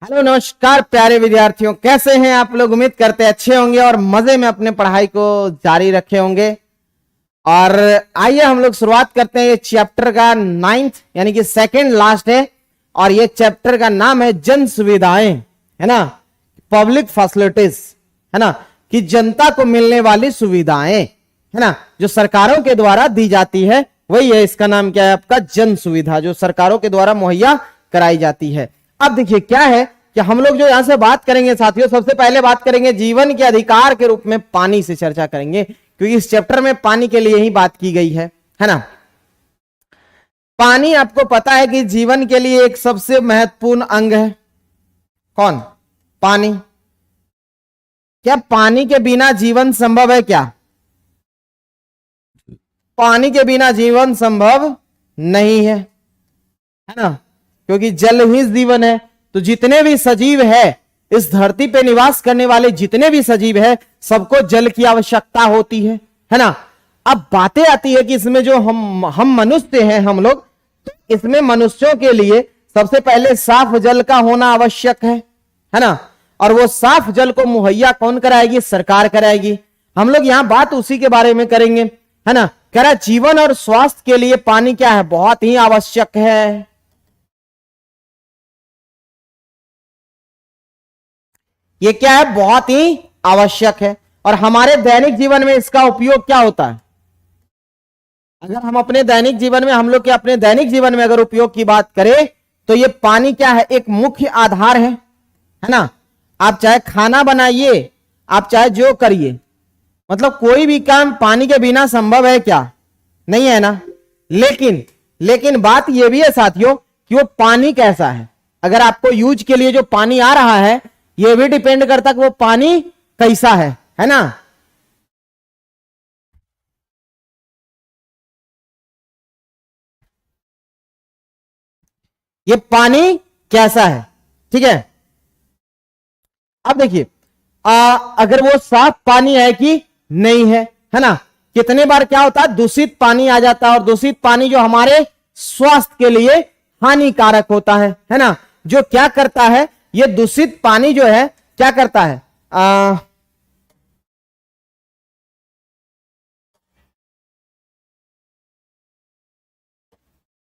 Hello नमस्कार प्यारे विद्यार्थियों, कैसे हैं आप लोग। उम्मीद करते हैं अच्छे होंगे और मजे में अपने पढ़ाई को जारी रखे होंगे। और आइए हम लोग शुरुआत करते हैं। ये चैप्टर का 9th यानी कि सेकंड लास्ट है और ये चैप्टर का नाम है जन सुविधाएं, है ना, पब्लिक फैसिलिटीज, है ना, कि जनता को मिलने वाली सुविधाएं, है ना, जो सरकारों के द्वारा दी जाती है, वही है। इसका नाम क्या है आपका, जन सुविधा, जो सरकारों के द्वारा मुहैया कराई जाती है। अब देखिए क्या है कि हम लोग जो यहां से बात करेंगे साथियों, सबसे पहले बात करेंगे जीवन के अधिकार के रूप में पानी से चर्चा करेंगे, क्योंकि इस चैप्टर में पानी के लिए ही बात की गई है ना। पानी आपको पता है कि जीवन के लिए एक सबसे महत्वपूर्ण अंग है। कौन? पानी। क्या पानी के बिना जीवन संभव है? क्या पानी के बिना जीवन संभव नहीं है ना, क्योंकि जल ही जीवन है। तो जितने भी सजीव है, इस धरती पे निवास करने वाले जितने भी सजीव है, सबको जल की आवश्यकता होती है ना। अब बातें आती है कि इसमें जो हम मनुष्य हैं, हम लोग, तो इसमें मनुष्यों के लिए सबसे पहले साफ जल का होना आवश्यक है ना। और वो साफ जल को मुहैया कौन कराएगी? सरकार कराएगी। हम लोग यहां बात उसी के बारे में करेंगे, है ना। कह रहा जीवन और स्वास्थ्य के लिए पानी क्या है? बहुत ही आवश्यक है। ये क्या है? बहुत ही आवश्यक है। और हमारे दैनिक जीवन में इसका उपयोग क्या होता है? अगर हम अपने दैनिक जीवन में, हम लोग के अपने दैनिक जीवन में अगर उपयोग की बात करें, तो ये पानी क्या है? एक मुख्य आधार है ना। आप चाहे खाना बनाइए, आप चाहे जो करिए, मतलब कोई भी काम पानी के बिना संभव है क्या? नहीं है ना। लेकिन बात यह भी है साथियों कि वो पानी कैसा है। अगर आपको यूज के लिए जो पानी आ रहा है, यह भी डिपेंड करता है कि वो पानी कैसा है ना। ये पानी कैसा है, ठीक है। अब देखिए, अगर वो साफ पानी है कि नहीं है ना। कितने बार क्या होता है, दूषित पानी आ जाता है, और दूषित पानी जो हमारे स्वास्थ्य के लिए हानिकारक होता है ना। जो क्या करता है, ये दूषित पानी जो है क्या करता है,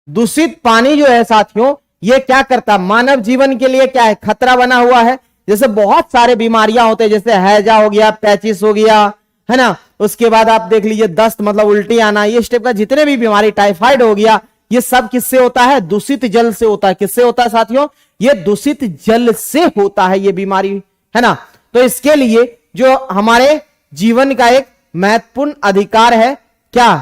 दूषित पानी जो है साथियों, ये क्या करता है, मानव जीवन के लिए क्या है, खतरा बना हुआ है। जैसे बहुत सारे बीमारियां होते हैं, जैसे हैजा हो गया, पैचिस हो गया, है ना। उसके बाद आप देख लीजिए दस्त, मतलब उल्टी आना, ये स्टेप का जितने भी बीमारी, टाइफाइड हो गया, ये सब किससे होता है? दूषित जल से होता है। किससे होता है साथियों? ये दूषित जल से होता है ये बीमारी, है ना। तो इसके लिए जो हमारे जीवन का एक महत्वपूर्ण अधिकार है क्या?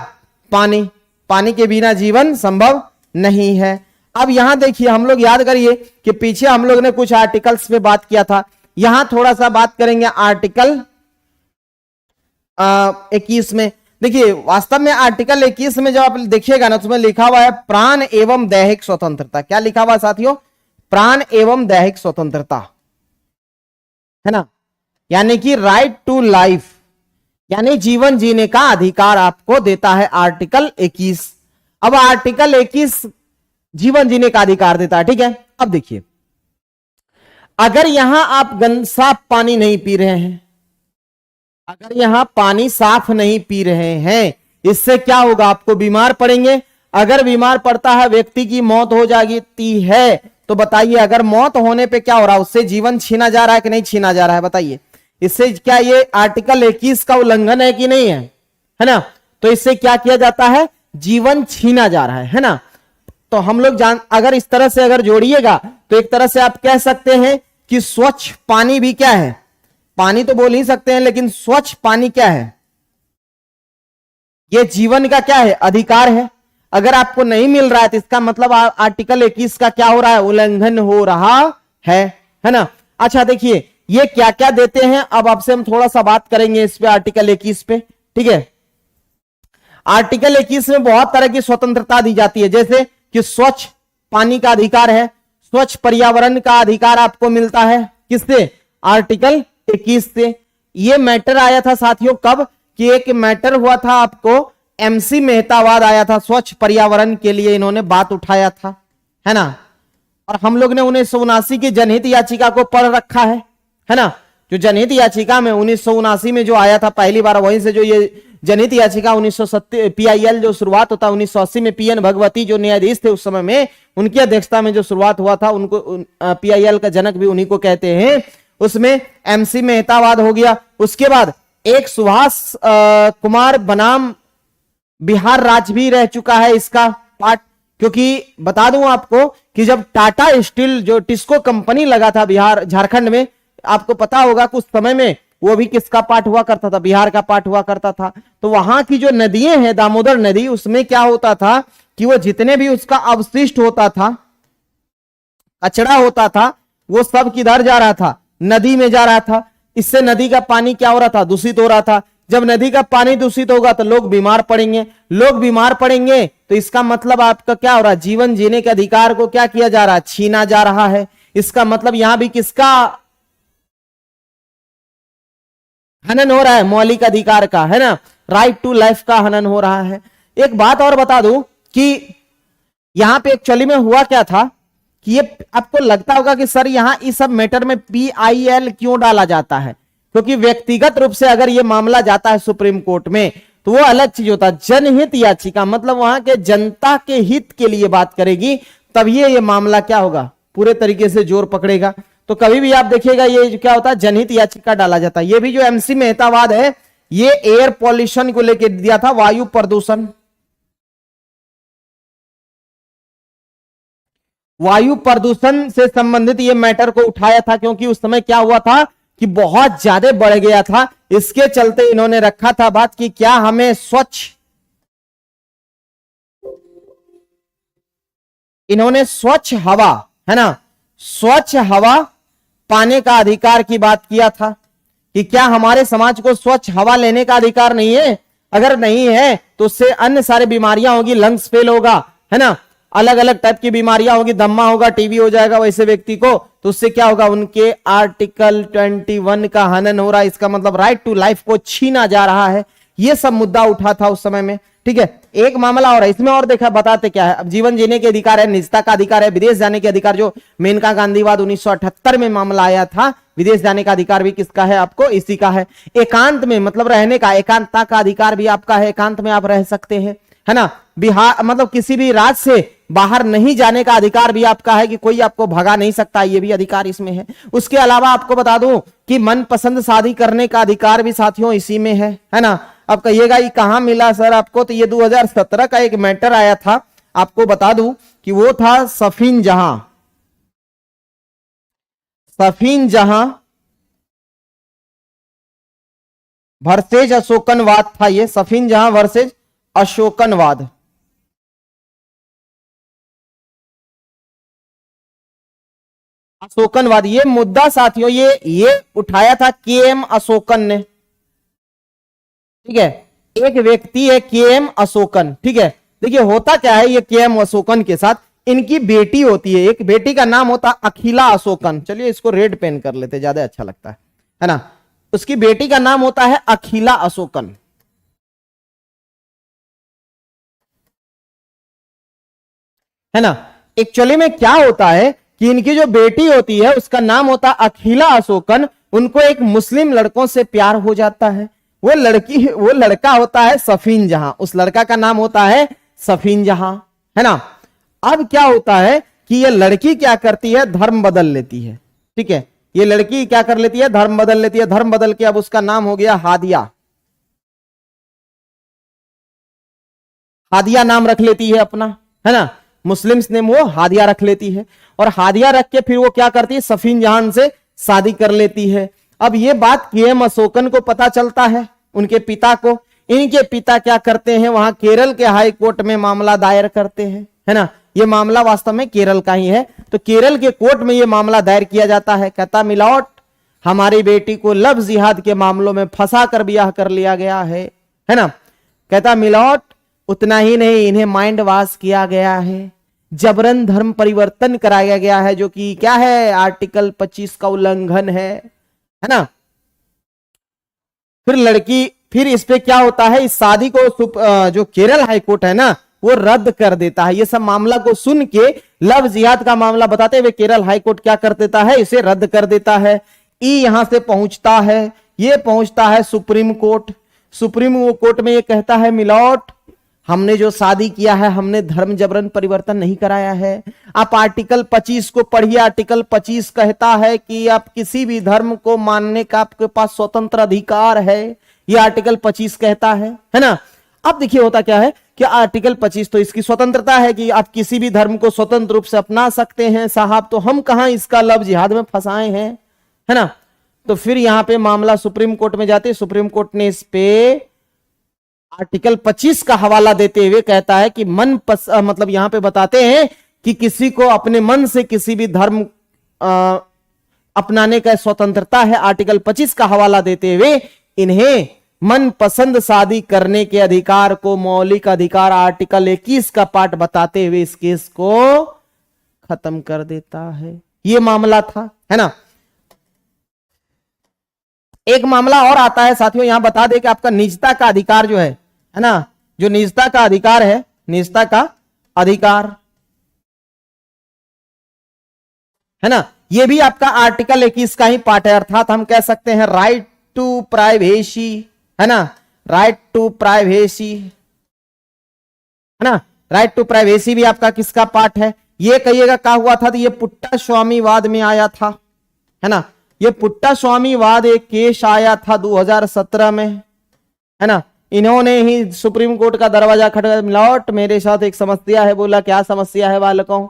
पानी। पानी के बिना जीवन संभव नहीं है। अब यहां देखिए, हम लोग याद करिए कि पीछे हम लोग ने कुछ आर्टिकल्स पे बात किया था। यहां थोड़ा सा बात करेंगे आर्टिकल 21 में। देखिए, वास्तव में आर्टिकल 21 में जब आप देखिएगा ना, तो उसमें लिखा हुआ है प्राण एवं दैहिक स्वतंत्रता। क्या लिखा हुआ साथियों? प्राण एवं दैहिक स्वतंत्रता, है ना। यानी कि राइट टू लाइफ, यानी जीवन जीने का अधिकार आपको देता है आर्टिकल 21। अब आर्टिकल 21 जीवन जीने का अधिकार देता है, ठीक है। अब देखिए, अगर यहां आप साफ पानी नहीं पी रहे हैं, अगर यहां पानी साफ नहीं पी रहे हैं, इससे क्या होगा? आपको बीमार पड़ेंगे। अगर बीमार पड़ता है व्यक्ति की मौत हो जाती है, तो बताइए, अगर मौत होने पे क्या हो रहा है? उससे जीवन छीना जा रहा है कि नहीं छीना जा रहा है? बताइए, इससे क्या ये आर्टिकल 21 का उल्लंघन है कि नहीं है ना। तो इससे क्या किया जाता है? जीवन छीना जा रहा है ना। तो हम लोग अगर इस तरह से अगर जोड़िएगा, तो एक तरह से आप कह सकते हैं कि स्वच्छ पानी भी क्या है? पानी तो बोल ही सकते हैं, लेकिन स्वच्छ पानी क्या है? यह जीवन का क्या है? अधिकार है। अगर आपको नहीं मिल रहा है, तो इसका मतलब आर्टिकल 21 का क्या हो रहा है? उल्लंघन हो रहा है ना। अच्छा देखिए, ये क्या क्या देते हैं, अब आपसे हम थोड़ा सा बात करेंगे इस पे, आर्टिकल 21 पे, ठीक है। आर्टिकल 21 में बहुत तरह की स्वतंत्रता दी जाती है, जैसे कि स्वच्छ पानी का अधिकार है, स्वच्छ पर्यावरण का अधिकार आपको मिलता है। किससे? आर्टिकल 21 से। यह मैटर आया था साथियों कब? कि एक मैटर हुआ था आपको, MC मेहतावाद आया था, स्वच्छ पर्यावरण के लिए इन्होंने बात उठाया था, है ना। और हम लोग ने 1979 की जनहित याचिका को पढ़ रखा है ना। जो जनहित याचिका में 1979 में जो आया था पहली बार, वहीं से जो ये जनहित याचिका 1970 PIL जो शुरुआत होता 1980 में, PN भगवती जो न्यायाधीश थे उस समय में, उनकी अध्यक्षता में जो शुरुआत हुआ था, उनको PIL का जनक भी उन्हीं को कहते हैं। उसमें MC मेहतावाद हो गया। उसके बाद एक सुभाष कुमार बनाम बिहार राज्य भी रह चुका है इसका पार्ट, क्योंकि बता दूं आपको कि जब टाटा स्टील जो टिस्को कंपनी लगा था बिहार झारखंड में, आपको पता होगा कुछ समय में वो भी किसका पार्ट हुआ करता था, बिहार का पार्ट हुआ करता था। तो वहां की जो नदियां हैं, दामोदर नदी, उसमें क्या होता था कि वो जितने भी उसका अवशिष्ट होता था, कचरा होता था, वो सब किधर जा रहा था, नदी में जा रहा था। इससे नदी का पानी क्या हो रहा था, दूषित हो रहा था। जब नदी का पानी दूषित होगा तो लोग बीमार पड़ेंगे, लोग बीमार पड़ेंगे तो इसका मतलब आपका क्या हो रहा है, जीवन जीने के अधिकार को क्या किया जा रहा है, छीना जा रहा है। इसका मतलब यहां भी किसका हनन हो रहा है, मौलिक अधिकार का, है ना, राइट टू लाइफ का हनन हो रहा है। एक बात और बता दूं कि यहां पे एक्चुअली में हुआ क्या था कि ये आपको लगता होगा कि सर यहां इस सब मैटर में PIL क्यों डाला जाता है, क्योंकि व्यक्तिगत रूप से अगर ये मामला जाता है सुप्रीम कोर्ट में तो वो अलग चीज होता है। जनहित याचिका मतलब वहां के जनता के हित के लिए बात करेगी, तभी ये मामला क्या होगा, पूरे तरीके से जोर पकड़ेगा। तो कभी भी आप देखिएगा ये क्या होता है, जनहित याचिका डाला जाता है। ये भी जो MC मेहतावाद है, ये एयर पॉल्यूशन को लेकर दिया था, वायु प्रदूषण, वायु प्रदूषण से संबंधित ये मैटर को उठाया था, क्योंकि उस समय क्या हुआ था कि बहुत ज्यादा बढ़ गया था। इसके चलते इन्होंने रखा था बात कि क्या हमें स्वच्छ हवा, है ना, स्वच्छ हवा पाने का अधिकार की बात किया था कि क्या हमारे समाज को स्वच्छ हवा लेने का अधिकार नहीं है। अगर नहीं है तो उससे अन्य सारी बीमारियां होगी, लंग्स फेल होगा, है ना, अलग अलग टाइप की बीमारियां होगी, दम्मा होगा, टीबी हो जाएगा वैसे व्यक्ति को, तो उससे क्या होगा, उनके आर्टिकल 21 का हनन हो रहा है। इसका मतलब राइट टू लाइफ को छीना जा रहा है। ये सब मुद्दा उठा था उस समय में, ठीक है। एक मामला और है इसमें, और देखा बताते क्या है। अब जीवन जीने के अधिकार है, निजता का अधिकार है, विदेश जाने के अधिकार, जो मेनका गांधीवाद 1978 में मामला आया था, विदेश जाने का अधिकार भी किसका है, आपको इसी का है। एकांत में मतलब रहने का, एकांतता का अधिकार भी आपका है, एकांत में आप रह सकते हैं, है ना। बिहार मतलब किसी भी राज्य से बाहर नहीं जाने का अधिकार भी आपका है, कि कोई आपको भगा नहीं सकता, ये भी अधिकार इसमें है। उसके अलावा आपको बता दूं कि मनपसंद शादी करने का अधिकार भी साथियों इसी में है ना। अब कहिएगा ये कहां मिला सर आपको, तो ये 2017 का एक मैटर आया था, आपको बता दूं कि वो था सफीन जहां वर्सेज अशोकनवाद था। ये सफीन जहां वर्सेज अशोकनवाद, ये मुद्दा साथियों ये उठाया था KM अशोकन ने, ठीक है। एक व्यक्ति है KM अशोकन, ठीक है। देखिए होता क्या है, ये KM अशोकन के साथ इनकी बेटी होती है, एक बेटी का नाम होता अखिला अशोकन। चलिए इसको रेड पेन कर लेते, ज्यादा अच्छा लगता है ना। उसकी बेटी का नाम होता है अखिला अशोकन, है ना। एक्चुअली में क्या होता है कि इनकी जो बेटी होती है उसका नाम होता है अखिला अशोकन। उनको एक मुस्लिम लड़कों से प्यार हो जाता है। वो लड़का होता है सफीन जहां, उस लड़का का नाम होता है सफीन जहां, है ना। अब क्या होता है कि ये लड़की क्या करती है, धर्म बदल लेती है, ठीक है। ये लड़की क्या कर लेती है, धर्म बदल लेती है। धर्म बदल के अब उसका नाम हो गया हादिया, हादिया नाम रख लेती है अपना, है ना। मुस्लिम्स ने वो हादिया रख लेती है, और हादिया रख के फिर वो क्या करती है, सफीन जहां से शादी कर लेती है। अब ये बात KM अशोकन को पता चलता है, उनके पिता को। इनके पिता क्या करते हैं, वहां केरल के हाई कोर्ट में मामला दायर करते हैं, है ना। ये मामला वास्तव में केरल का ही है। तो केरल के कोर्ट में ये मामला दायर किया जाता है। कहता मिलावट, हमारी बेटी को लव जिहाद के मामलों में फंसा कर ब्याह कर लिया गया है ना। कहता मिलावट, उतना ही नहीं, इन्हें माइंड वॉश किया गया है, जबरन धर्म परिवर्तन कराया गया है, जो कि क्या है, आर्टिकल 25 का उल्लंघन है ना। फिर इस पे क्या होता है, इस शादी को जो केरल हाईकोर्ट है ना, वो रद्द कर देता है। ये सब मामला को सुन के लव जिहाद का मामला बताते हुए केरल हाईकोर्ट क्या कर देता है, इसे रद्द कर देता है। ई यहां से पहुंचता है, ये पहुंचता है सुप्रीम कोर्ट। सुप्रीम कोर्ट में ये कहता है मिलॉर्ड, हमने जो शादी किया है हमने धर्म जबरन परिवर्तन नहीं कराया है। आप आर्टिकल 25 को पढ़िए। आर्टिकल 25 कहता है कि आप किसी भी धर्म को मानने का आपके पास स्वतंत्र अधिकार है। ये आर्टिकल 25 कहता है ना। अब देखिए होता क्या है कि आर्टिकल 25 तो इसकी स्वतंत्रता है कि आप किसी भी धर्म को स्वतंत्र रूप से अपना सकते हैं साहब, तो हम कहां इसका लव जिहाद में फंसाए हैं, है ना। तो फिर यहां पे मामला सुप्रीम कोर्ट में जाते, सुप्रीम कोर्ट ने इस पे आर्टिकल 25 का हवाला देते हुए कहता है कि मतलब यहां पे बताते हैं कि किसी को अपने मन से किसी भी धर्म अपनाने का स्वतंत्रता है। आर्टिकल 25 का हवाला देते हुए इन्हें मन पसंद शादी करने के अधिकार को मौलिक अधिकार आर्टिकल 21 का पार्ट बताते हुए इस केस को खत्म कर देता है। यह मामला था, है ना। एक मामला और आता है साथियों, यहां बता दे कि आपका निजता का अधिकार जो है ना, जो निजता का अधिकार है, निजता का अधिकार है ना, यह भी आपका आर्टिकल 21 का ही पार्ट है। अर्थात हम कह सकते हैं राइट टू प्राइवेसी, है ना, राइट टू प्राइवेसी, है ना। राइट टू प्राइवेसी भी आपका किसका पार्ट है। ये कहिएगा क्या हुआ था, तो ये पुट्टा स्वामीवाद में आया था, है ना। ये पुट्टा स्वामीवाद एक केस आया था 2017 में, है ना। इन्होंने ही सुप्रीम कोर्ट का दरवाजा खटखटाया, मिलॉर्ड मेरे साथ एक समस्या है। बोला क्या समस्या है बालकों,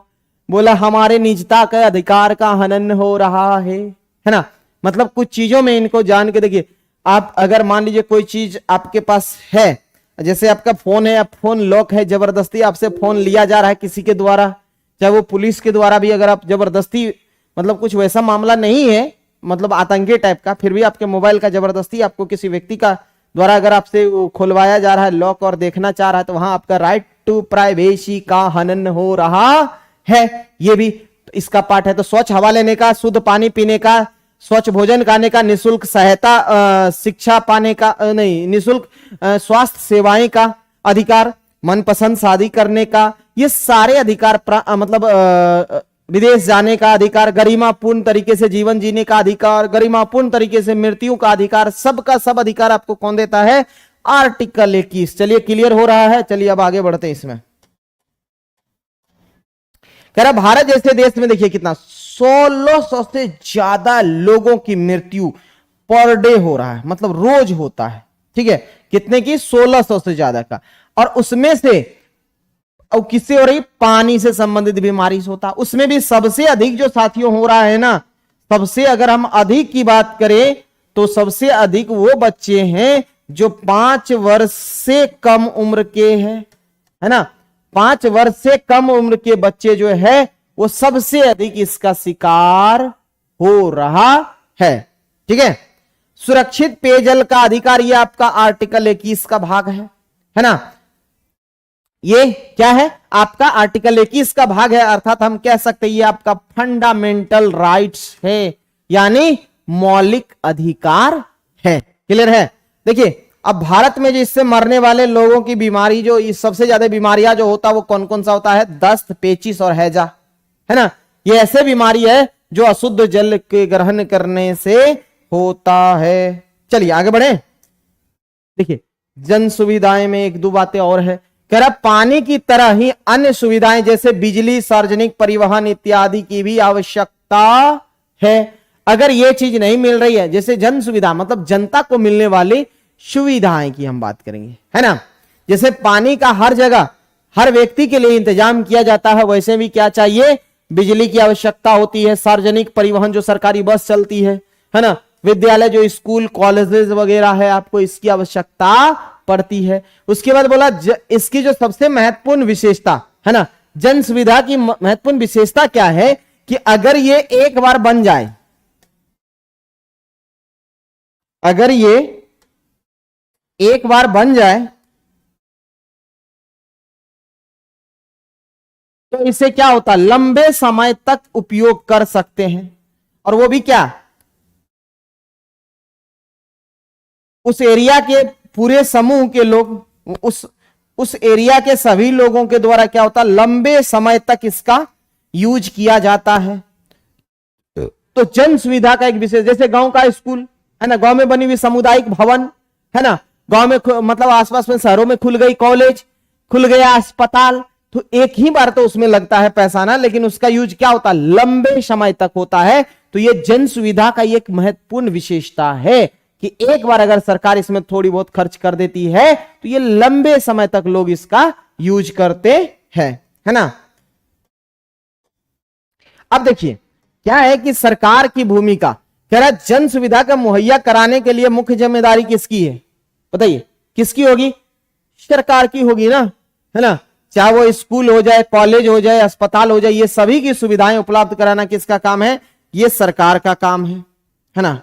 बोला हमारे निजता के अधिकार का हनन हो रहा है ना। मतलब कुछ चीजों में इनको जान के देखिए, आप अगर मान लीजिए कोई चीज आपके पास है, जैसे आपका फोन है, आप फोन लॉक है, जबरदस्ती आपसे फोन लिया जा रहा है किसी के द्वारा, चाहे वो पुलिस के द्वारा भी, अगर आप जबरदस्ती, मतलब कुछ वैसा मामला नहीं है मतलब आतंकी टाइप का, फिर भी आपके मोबाइल का जबरदस्ती आपको किसी व्यक्ति का द्वारा अगर आपसे खुलवाया जा रहा है लॉक और देखना चाह रहा है, तो वहां आपका राइट टू प्राइवेसी का हनन हो रहा है। ये भी इसका पार्ट है। तो स्वच्छ हवा लेने का, शुद्ध पानी पीने का, स्वच्छ भोजन खाने का, निःशुल्क सहायता शिक्षा पाने का, नहीं निःशुल्क स्वास्थ्य सेवाएं का अधिकार, मनपसंद शादी करने का, ये सारे अधिकार, मतलब विदेश जाने का अधिकार, गरिमापूर्ण तरीके से जीवन जीने का अधिकार, गरिमापूर्ण तरीके से मृत्यु का अधिकार, सबका सब अधिकार आपको कौन देता है, आर्टिकल 21। चलिए क्लियर हो रहा है, चलिए अब आगे बढ़ते हैं। इसमें कह रहा भारत जैसे देश में देखिए कितना 1600 से ज्यादा लोगों की मृत्यु पर डे हो रहा है, मतलब रोज होता है, ठीक है। कितने की, 1600 से ज्यादा का। और उसमें से और किससे हो रही, पानी से संबंधित बीमारी से होता है। उसमें भी सबसे अधिक जो साथियों हो रहा है ना, सबसे अगर हम अधिक की बात करें तो सबसे अधिक वो बच्चे हैं जो 5 वर्ष से कम उम्र के हैं, है ना। 5 वर्ष से कम उम्र के बच्चे जो है वो सबसे अधिक इसका शिकार हो रहा है, ठीक है। सुरक्षित पेयजल का अधिकार, ये आपका आर्टिकल 21 का भाग है ना। ये क्या है, आपका आर्टिकल 21 का भाग है। अर्थात हम कह सकते हैं ये आपका फंडामेंटल राइट्स है, यानी मौलिक अधिकार है। क्लियर है। देखिए अब भारत में जो इससे मरने वाले लोगों की बीमारी, जो सबसे ज्यादा बीमारियां जो होता है वो कौन कौन सा होता है, दस्त, पेचिश और हैजा, है ना। ये ऐसे बीमारी है जो अशुद्ध जल के ग्रहण करने से होता है। चलिए आगे बढ़े। देखिए जन सुविधाएं में एक दो बातें और है। कह रहा पानी की तरह ही अन्य सुविधाएं जैसे बिजली, सार्वजनिक परिवहन इत्यादि की भी आवश्यकता है। अगर यह चीज नहीं मिल रही है, जैसे जन सुविधा मतलब जनता को मिलने वाली सुविधाएं की हम बात करेंगे, है ना। जैसे पानी का हर जगह हर व्यक्ति के लिए इंतजाम किया जाता है, वैसे भी क्या चाहिए, बिजली की आवश्यकता होती है। सार्वजनिक परिवहन जो सरकारी बस चलती है ना। विद्यालय जो स्कूल कॉलेजेस वगैरह है, आपको इसकी आवश्यकता पड़ती है। उसके बाद बोला इसकी जो सबसे महत्वपूर्ण विशेषता है ना, जन सुविधा की महत्वपूर्ण विशेषता क्या है कि अगर ये एक बार बन जाए, अगर ये एक बार बन जाए तो इससे क्या होता है, लंबे समय तक उपयोग कर सकते हैं। और वो भी क्या, उस एरिया के पूरे समूह के लोग, उस उस एरिया के सभी लोगों के द्वारा क्या होता है, लंबे समय तक इसका यूज किया जाता है। तो जन सुविधा का एक विशेष, जैसे गांव का स्कूल है ना, गांव में बनी हुई सामुदायिक भवन है ना, गांव में मतलब आसपास में शहरों में खुल गई कॉलेज, खुल गया अस्पताल, तो एक ही बार तो उसमें लगता है पैसा ना, लेकिन उसका यूज क्या होता है, लंबे समय तक होता है। तो ये जन सुविधा का एक महत्वपूर्ण विशेषता है कि एक बार अगर सरकार इसमें थोड़ी बहुत खर्च कर देती है तो ये लंबे समय तक लोग इसका यूज करते हैं, है ना। अब देखिए क्या है कि सरकार की भूमिका, कह रहा जन सुविधा का मुहैया कराने के लिए मुख्य जिम्मेदारी किसकी है, बताइए किसकी होगी, सरकार की होगी ना, है ना। चाहे वो स्कूल हो जाए, कॉलेज हो जाए, अस्पताल हो जाए, ये सभी की सुविधाएं उपलब्ध कराना किसका काम है, ये सरकार का काम है ना।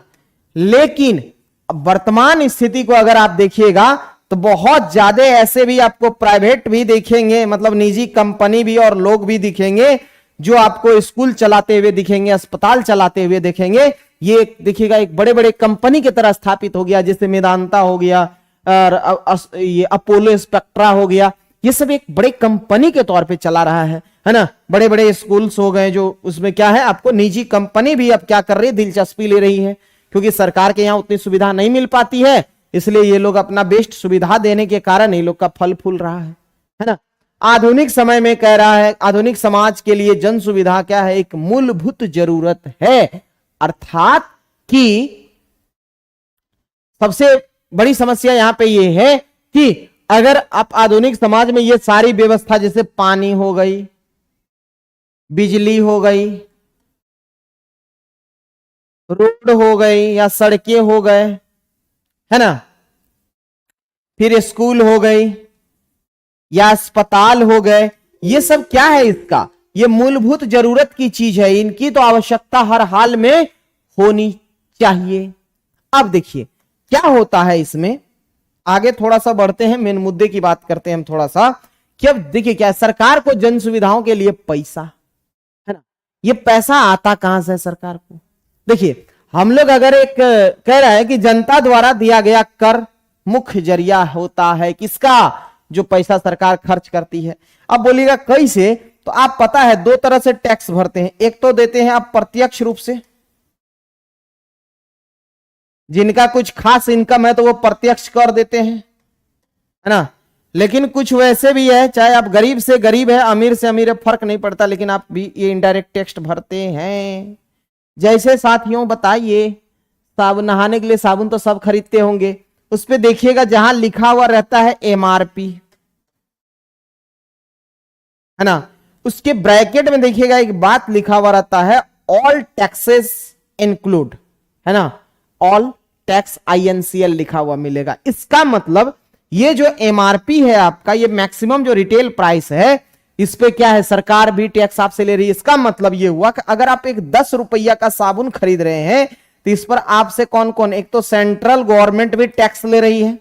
लेकिन वर्तमान स्थिति को अगर आप देखिएगा तो बहुत ज्यादा ऐसे भी आपको प्राइवेट भी देखेंगे, मतलब निजी कंपनी भी और लोग भी दिखेंगे जो आपको स्कूल चलाते हुए दिखेंगे, अस्पताल चलाते हुए दिखेंगे। ये देखिएगा एक बड़े बड़े कंपनी की तरह स्थापित हो गया, जैसे मेदांता हो गया और ये अपोलो स्पेक्ट्रा हो गया, ये सब एक बड़े कंपनी के तौर पे चला रहा है ना। बड़े बड़े स्कूल्स हो गए जो उसमें क्या है, आपको निजी कंपनी भी अब क्या कर रही है, दिलचस्पी ले रही है, क्योंकि सरकार के यहाँ उतनी सुविधा नहीं मिल पाती है, इसलिए ये लोग अपना बेस्ट सुविधा देने के कारण ये लोग का फल फूल रहा है ना। आधुनिक समय में कह रहा है, आधुनिक समाज के लिए जन सुविधा क्या है, एक मूलभूत जरूरत है। अर्थात कि सबसे बड़ी समस्या यहां पे ये है कि अगर आप आधुनिक समाज में ये सारी व्यवस्था, जैसे पानी हो गई, बिजली हो गई, रोड हो गई या सड़कें हो गए, है ना, फिर स्कूल हो गई या अस्पताल हो गए, ये सब क्या है, इसका ये मूलभूत जरूरत की चीज है, इनकी तो आवश्यकता हर हाल में होनी चाहिए। अब देखिए क्या होता है इसमें, आगे थोड़ा सा बढ़ते हैं, मेन मुद्दे की बात करते हैं हम थोड़ा सा, कि अब देखिए क्या सरकार को जन सुविधाओं के लिए पैसा, है ना, ये पैसा आता कहां से है सरकार को। देखिए हम लोग अगर एक कह रहा है कि जनता द्वारा दिया गया कर मुख्य जरिया होता है किसका, जो पैसा सरकार खर्च करती है। अब बोलिएगा कैसे, तो आप पता है दो तरह से टैक्स भरते हैं, एक तो देते हैं आप प्रत्यक्ष रूप से, जिनका कुछ खास इनकम है तो वो प्रत्यक्ष कर देते हैं, है ना। लेकिन कुछ वैसे भी है, चाहे आप गरीब से गरीब है, अमीर से अमीर है, फर्क नहीं पड़ता, लेकिन आप भी ये इनडायरेक्ट टैक्स भरते हैं। जैसे साथियों बताइए, साबुन, नहाने के लिए साबुन तो सब खरीदते होंगे, उस पे देखिएगा जहां लिखा हुआ रहता है एमआरपी, है ना, उसके ब्रैकेट में देखिएगा एक बात लिखा हुआ रहता है, ऑल टैक्सेस इंक्लूड, है ना, ऑल टैक्स INCL लिखा हुआ मिलेगा। इसका मतलब ये जो एमआरपी है आपका, ये मैक्सिमम जो रिटेल प्राइस है, इस पे क्या है, सरकार भी टैक्स आपसे ले रही है। इसका मतलब ये हुआ कि अगर आप एक 10 रुपया का साबुन खरीद रहे हैं तो इस पर आपसे कौन कौन, एक तो सेंट्रल गवर्नमेंट भी टैक्स ले रही है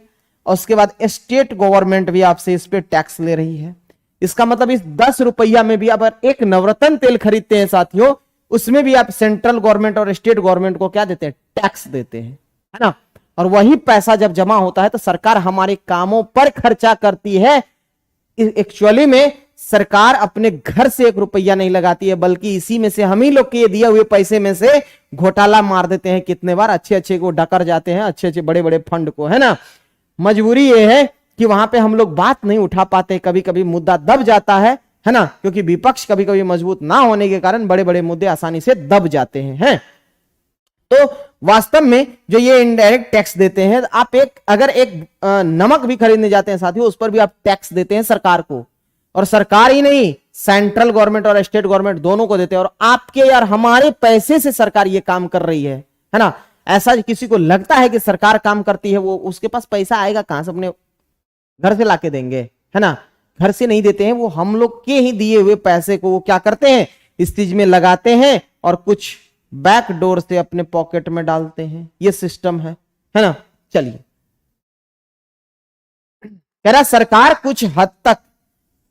और उसके बाद स्टेट गवर्नमेंट भी आपसे इस पे टैक्स ले रही है। इसका मतलब इस 10 रुपया में भी अगर एक नवरत्न तेल खरीदते हैं साथियों, उसमें भी आप सेंट्रल गवर्नमेंट और स्टेट गवर्नमेंट को क्या देते हैं, टैक्स देते हैं, है ना। और वही पैसा जब जमा होता है तो सरकार हमारे कामों पर खर्चा करती है। एक्चुअली में सरकार अपने घर से 1 रुपया नहीं लगाती है, बल्कि इसी में से हम ही लोग के दिए हुए पैसे में से घोटाला मार देते हैं। कितने बार अच्छे अच्छे को डकर जाते हैं, अच्छे अच्छे बड़े बड़े फंड को, है ना। मजबूरी ये है कि वहां पे हम लोग बात नहीं उठा पाते, कभी कभी मुद्दा दब जाता है ना, क्योंकि विपक्ष कभी कभी मजबूत ना होने के कारण बड़े बड़े मुद्दे आसानी से दब जाते हैं। तो वास्तव में जो ये इनडायरेक्ट टैक्स देते हैं, आप अगर एक नमक भी खरीदने जाते हैं साथियों, उस पर भी आप टैक्स देते हैं सरकार को, और सरकार ही नहीं, सेंट्रल गवर्नमेंट और स्टेट गवर्नमेंट दोनों को देते हैं। और आपके यार हमारे पैसे से सरकार ये काम कर रही है ना। ऐसा किसी को लगता है कि सरकार काम करती है, वो उसके पास पैसा आएगा कहां से, अपने घर से लाके देंगे, है ना, घर से नहीं देते हैं, वो हम लोग के ही दिए हुए पैसे को वो क्या करते हैं, इस चीज में लगाते हैं और कुछ बैक डोर से अपने पॉकेट में डालते हैं। ये सिस्टम है ना। चलिए, कह रहा सरकार कुछ हद तक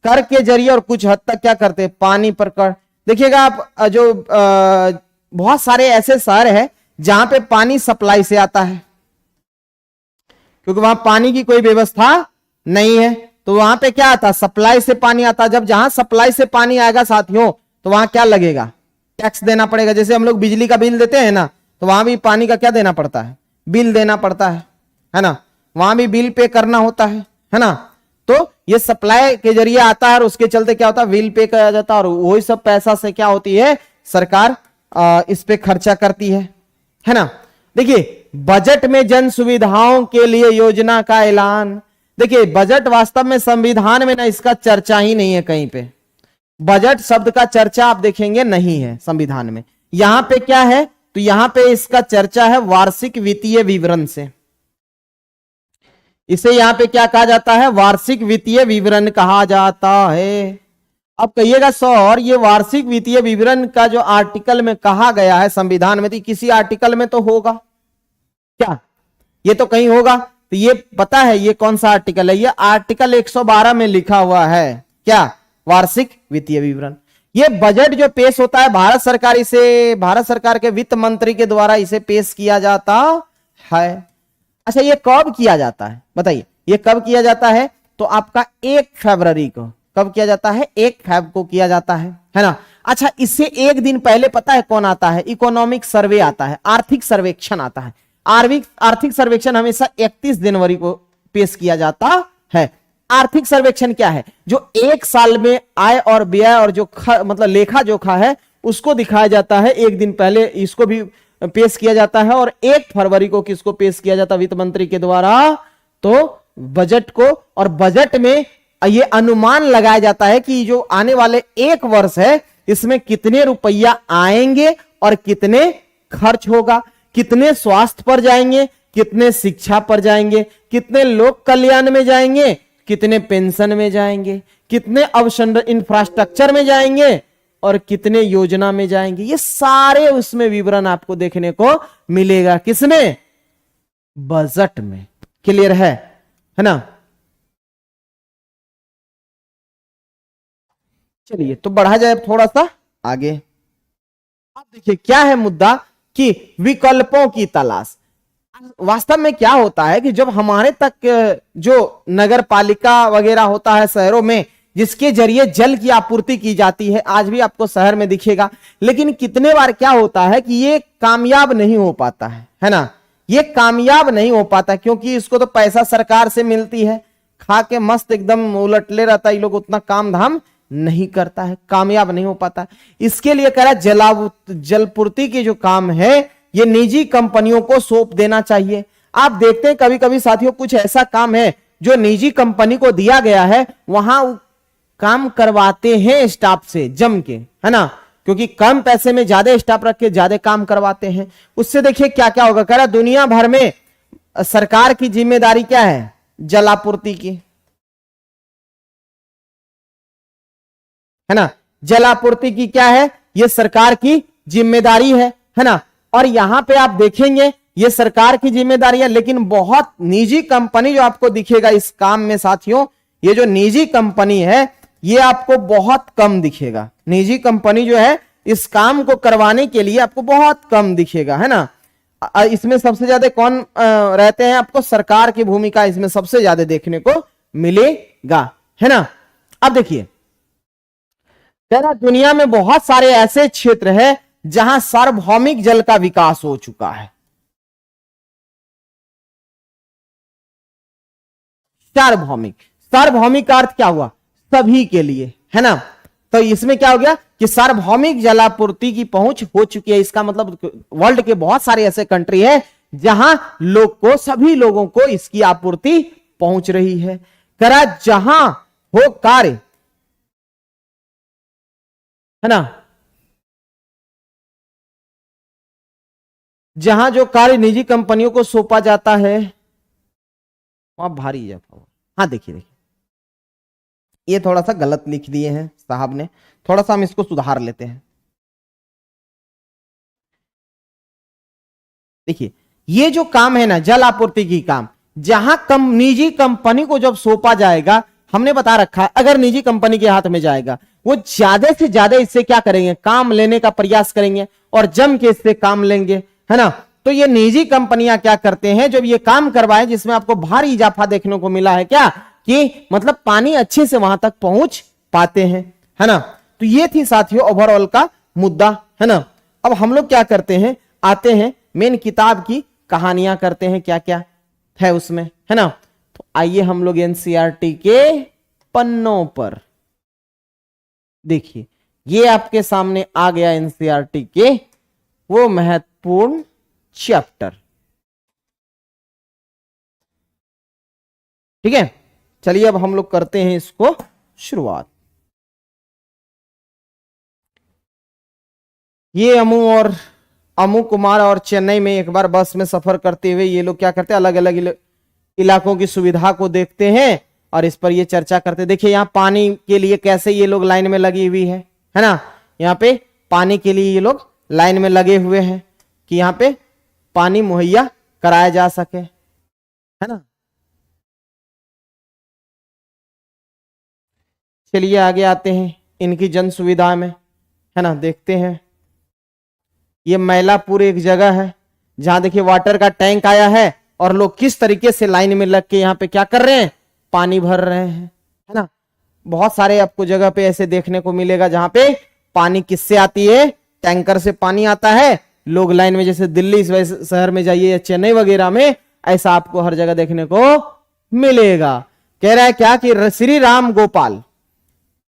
कर के जरिए और कुछ हद तक क्या करते हैं, पानी पर कर। देखिएगा आप जो बहुत सारे ऐसे शहर है जहां पे पानी सप्लाई से आता है, क्योंकि वहां पानी की कोई व्यवस्था नहीं है, तो वहां पे क्या आता, सप्लाई से पानी आता। जब जहां सप्लाई से पानी आएगा साथियों, तो वहां क्या लगेगा, टैक्स देना पड़ेगा। जैसे हम लोग बिजली का बिल देते हैं ना, तो वहां भी पानी का क्या देना पड़ता है, बिल देना पड़ता है ना, वहां भी बिल पे करना होता है ना। तो ये सप्लाई के जरिए आता है और उसके चलते क्या होता है, बिल पे किया जाता है और वही सब पैसा से क्या होती है, सरकार इस पे खर्चा करती है ना। देखिए बजट में जन सुविधाओं के लिए योजना का ऐलान। देखिए बजट वास्तव में संविधान में ना इसका चर्चा ही नहीं है कहीं पे, बजट शब्द का चर्चा आप देखेंगे नहीं है संविधान में। यहां पे क्या है, तो यहां पे इसका चर्चा है वार्षिक वित्तीय विवरण से। इसे यहां पे क्या कहा जाता है, वार्षिक वित्तीय विवरण कहा जाता है। अब कहिएगा सर ये वार्षिक वित्तीय विवरण का जो आर्टिकल में कहा गया है संविधान में, तो किसी आर्टिकल में तो होगा क्या, ये तो कहीं होगा। तो ये पता है ये कौन सा आर्टिकल है, ये आर्टिकल 112 में लिखा हुआ है क्या, वार्षिक वित्तीय विवरण। ये बजट जो पेश होता है भारत सरकार, इसे भारत सरकार के वित्त मंत्री के द्वारा इसे पेश किया जाता है। अच्छा ये कब किया जाता है बताइए, ये कब किया जाता है, तो आपका 1 फरवरी को, कब किया जाता है, 1 फरवरी को किया जाता है ना। अच्छा इससे एक दिन पहले पता है कौन आता है, इकोनॉमिक सर्वे आता है, आर्थिक सर्वेक्षण आता है। आर्थिक सर्वेक्षण हमेशा 31 जनवरी को पेश किया जाता है। आर्थिक सर्वेक्षण क्या है, जो एक साल में आय और व्यय और जो मतलब लेखा जोखा है उसको दिखाया जाता है, एक दिन पहले इसको भी पेश किया जाता है। और 1 फरवरी को किसको पेश किया जाता है, वित्त मंत्री के द्वारा, तो बजट को। और बजट में ये अनुमान लगाया जाता है कि जो आने वाले 1 वर्ष है इसमें कितने रुपया आएंगे और कितने खर्च होगा, कितने स्वास्थ्य पर जाएंगे, कितने शिक्षा पर जाएंगे, कितने लोक कल्याण में जाएंगे, कितने पेंशन में जाएंगे, कितने इंफ्रास्ट्रक्चर में जाएंगे और कितने योजना में जाएंगे। ये सारे उसमें विवरण आपको देखने को मिलेगा, किसमें, बजट में। क्लियर है ना। चलिए तो बढ़ा जाए थोड़ा सा आगे। अब देखिए क्या है मुद्दा कि विकल्पों की तलाश। वास्तव में क्या होता है कि जब हमारे तक जो नगर पालिका वगैरह होता है शहरों में, जिसके जरिए जल की आपूर्ति की जाती है, आज भी आपको शहर में दिखेगा, लेकिन कितने बार क्या होता है कि ये कामयाब नहीं हो पाता है ना, ये कामयाब नहीं हो पाता क्योंकि इसको तो पैसा सरकार से मिलती है, खा के मस्त एकदम उलटले रहता है, ये लोग उतना काम धाम नहीं करता है, कामयाब नहीं हो पाता। इसके लिए कह रहा जलपूर्ति की जो काम है ये निजी कंपनियों को सौंप देना चाहिए। आप देखते हैं कभी कभी साथियों कुछ ऐसा काम है जो निजी कंपनी को दिया गया है, वहां काम करवाते हैं स्टाफ से जम के, है ना, क्योंकि कम पैसे में ज्यादा स्टाफ रख के ज्यादा काम करवाते हैं। उससे देखिए क्या क्या होगा, कह रहा दुनिया भर में सरकार की जिम्मेदारी क्या है, जलापूर्ति की, है ना, जलापूर्ति की क्या है, ये सरकार की जिम्मेदारी है ना। और यहां पे आप देखेंगे ये सरकार की जिम्मेदारी है, लेकिन बहुत निजी कंपनी जो आपको दिखेगा इस काम में साथियों, ये जो निजी कंपनी है ये आपको बहुत कम दिखेगा। निजी कंपनी जो है इस काम को करवाने के लिए आपको बहुत कम दिखेगा, है ना। इसमें सबसे ज्यादा कौन रहते हैं, आपको सरकार की भूमिका इसमें सबसे ज्यादा देखने को मिलेगा, है ना। अब देखिए दुनिया में बहुत सारे ऐसे क्षेत्र हैं जहां सार्वभौमिक जल का विकास हो चुका है। सार्वभौमिक का अर्थ क्या हुआ, सभी के लिए, है ना। तो इसमें क्या हो गया कि सार्वभौमिक जलापूर्ति की पहुंच हो चुकी है। इसका मतलब वर्ल्ड के बहुत सारे ऐसे कंट्री है जहां सभी लोगों को इसकी आपूर्ति पहुंच रही है। करा जहां हो कार्य, है ना, जहां जो कार्य निजी कंपनियों को सौंपा जाता है वहां भारी इजाफा। हाँ देखिए ये थोड़ा सा गलत लिख दिए हैं साहब ने, थोड़ा सा हम इसको सुधार लेते हैं। देखिए ये जो काम है ना जल आपूर्ति की काम, जहां निजी कंपनी को जब सौंपा जाएगा, हमने बता रखा है अगर निजी कंपनी के हाथ में जाएगा वो ज्यादा से ज्यादा इससे क्या करेंगे, काम लेने का प्रयास करेंगे और जम के इससे काम लेंगे, है ना। तो ये निजी कंपनियां क्या करते हैं, जब ये काम करवाए जिसमें आपको भारी इजाफा देखने को मिला है क्या, कि मतलब पानी अच्छे से वहां तक पहुंच पाते हैं, है ना। तो ये थी साथियों ओवरऑल का मुद्दा, है ना। अब हम लोग क्या करते हैं, आते हैं मेन किताब की कहानियां करते हैं, क्या क्या है उसमें, है ना। तो आइए हम लोग एनसीईआरटी के पन्नों पर देखिए, ये आपके सामने आ गया एनसीईआरटी के वो महत्वपूर्ण चैप्टर। ठीक है, चलिए अब हम लोग करते हैं इसको शुरुआत। ये अमू कुमार और चेन्नई में एक बार बस में सफर करते हुए ये लोग क्या करते हैं, अलग अलग इलाकों की सुविधा को देखते हैं और इस पर ये चर्चा करते हैं। देखिए यहाँ पानी के लिए कैसे ये लोग लाइन में लगी हुई है ना। यहाँ पे पानी के लिए ये लोग लाइन में लगे हुए हैं कि यहाँ पे पानी मुहैया कराया जा सके, है ना। चलिए आगे आते हैं इनकी जन सुविधा में, है ना। देखते हैं ये मैलापुर एक जगह है जहां देखिए वाटर का टैंक आया है और लोग किस तरीके से लाइन में लग के यहाँ पे क्या कर रहे हैं, पानी भर रहे हैं, है ना। बहुत सारे आपको जगह पे ऐसे देखने को मिलेगा जहां पे पानी किससे आती है, टैंकर से पानी आता है। लोग लाइन में, जैसे दिल्ली शहर में जाइए या चेन्नई वगैरह में, ऐसा आपको हर जगह देखने को मिलेगा। कह रहा है क्या कि श्री राम गोपाल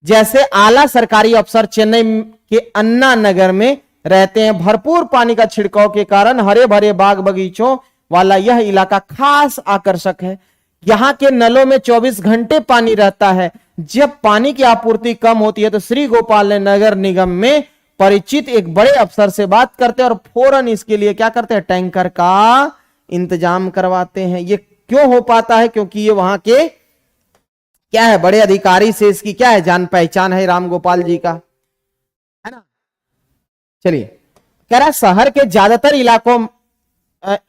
जैसे आला सरकारी अफसर चेन्नई के अन्ना नगर में रहते हैं। भरपूर पानी का छिड़काव के कारण हरे भरे बाग बगीचों वाला यह इलाका खास आकर्षक है। यहाँ के नलों में 24 घंटे पानी रहता है। जब पानी की आपूर्ति कम होती है तो श्री गोपाल ने नगर निगम में परिचित एक बड़े अफसर से बात करते हैं और फौरन इसके लिए क्या करते हैं, टैंकर का इंतजाम करवाते हैं। ये क्यों हो पाता है, क्योंकि ये वहां के क्या है, बड़े अधिकारी से इसकी क्या है, जान पहचान है राम गोपाल जी का, है ना। चलिए कह रहा है शहर के ज्यादातर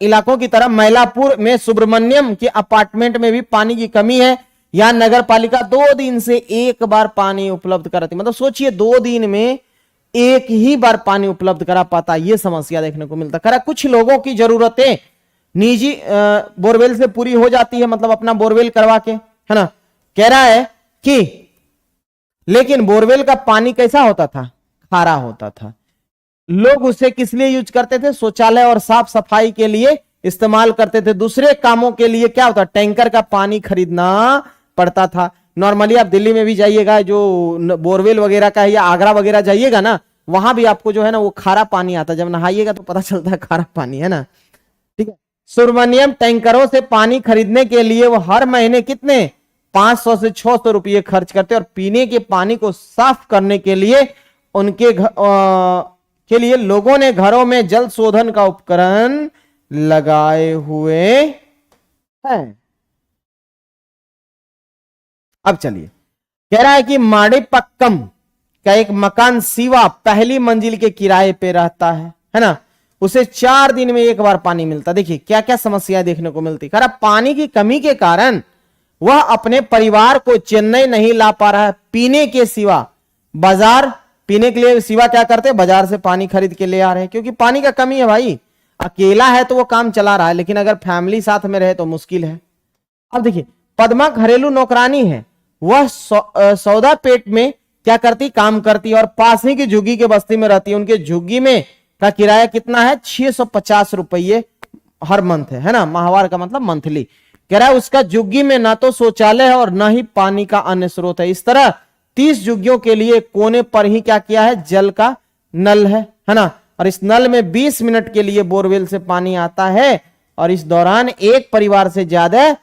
इलाकों की तरह मैलापुर में सुब्रमण्यम के अपार्टमेंट में भी पानी की कमी है। यहां नगर पालिका 2 दिन से एक बार पानी उपलब्ध कराती, मतलब सोचिए 2 दिन में एक ही बार पानी उपलब्ध करा पाता, यह समस्या देखने को मिलता। कह रहा कुछ लोगों की जरूरतें निजी बोरवेल से पूरी हो जाती है, मतलब अपना बोरवेल करवा के, है ना। कह रहा है कि लेकिन बोरवेल का पानी कैसा होता था, खारा होता था। लोग उसे किस लिए यूज करते थे, शौचालय और साफ सफाई के लिए इस्तेमाल करते थे। दूसरे कामों के लिए क्या होता, टैंकर का पानी खरीदना पड़ता था। नॉर्मली आप दिल्ली में भी जाइएगा, जो बोरवेल वगैरह का है, या आगरा वगैरह जाइएगा ना, वहां भी आपको जो है ना वो खारा पानी आता है। जब नहाइएगा तो पता चलता है खारा पानी, है ना। ठीक है, सुब्रमण्यम टैंकरों से पानी खरीदने के लिए वो हर महीने कितने 500 से 600 रुपये खर्च करते और पीने के पानी को साफ करने के लिए उनके के लिए लोगों ने घरों में जल शोधन का उपकरण लगाए हुए हैं। अब चलिए कह रहा है कि माड़ीपक्कम का एक मकान सिवा पहली मंजिल के किराए पे रहता है ना। उसे 4 दिन में एक बार पानी मिलता। देखिए क्या क्या समस्याएं देखने को मिलती। कह रहा पानी की कमी के कारण वह अपने परिवार को चेन्नई नहीं ला पा रहा है। पीने के सिवा बाजार, पीने के लिए सिवा क्या करते हैं, बाजार से पानी खरीद के ले आ रहे हैं, क्योंकि पानी का कमी है भाई। अकेला है तो वो काम चला रहा है, लेकिन अगर फैमिली साथ में रहे तो मुश्किल है। अब देखिए पद्मा घरेलू नौकरानी है, वह सौदा पेट में क्या करती, काम करती और पास ही की झुग्गी के बस्ती में रहती है। उनके झुग्गी में का किराया कितना है, 650 रुपये हर मंथ है ना। माहवार का मतलब मंथली। कह रहा है उसका झुग्गी में ना तो शौचालय है और ना ही पानी का अन्य स्रोत है। इस तरह 30 झुग्गियों के लिए कोने पर ही क्या किया है, जल का नल है ना। और इस नल में 20 मिनट के लिए बोरवेल से पानी आता है और इस दौरान एक परिवार से ज्यादा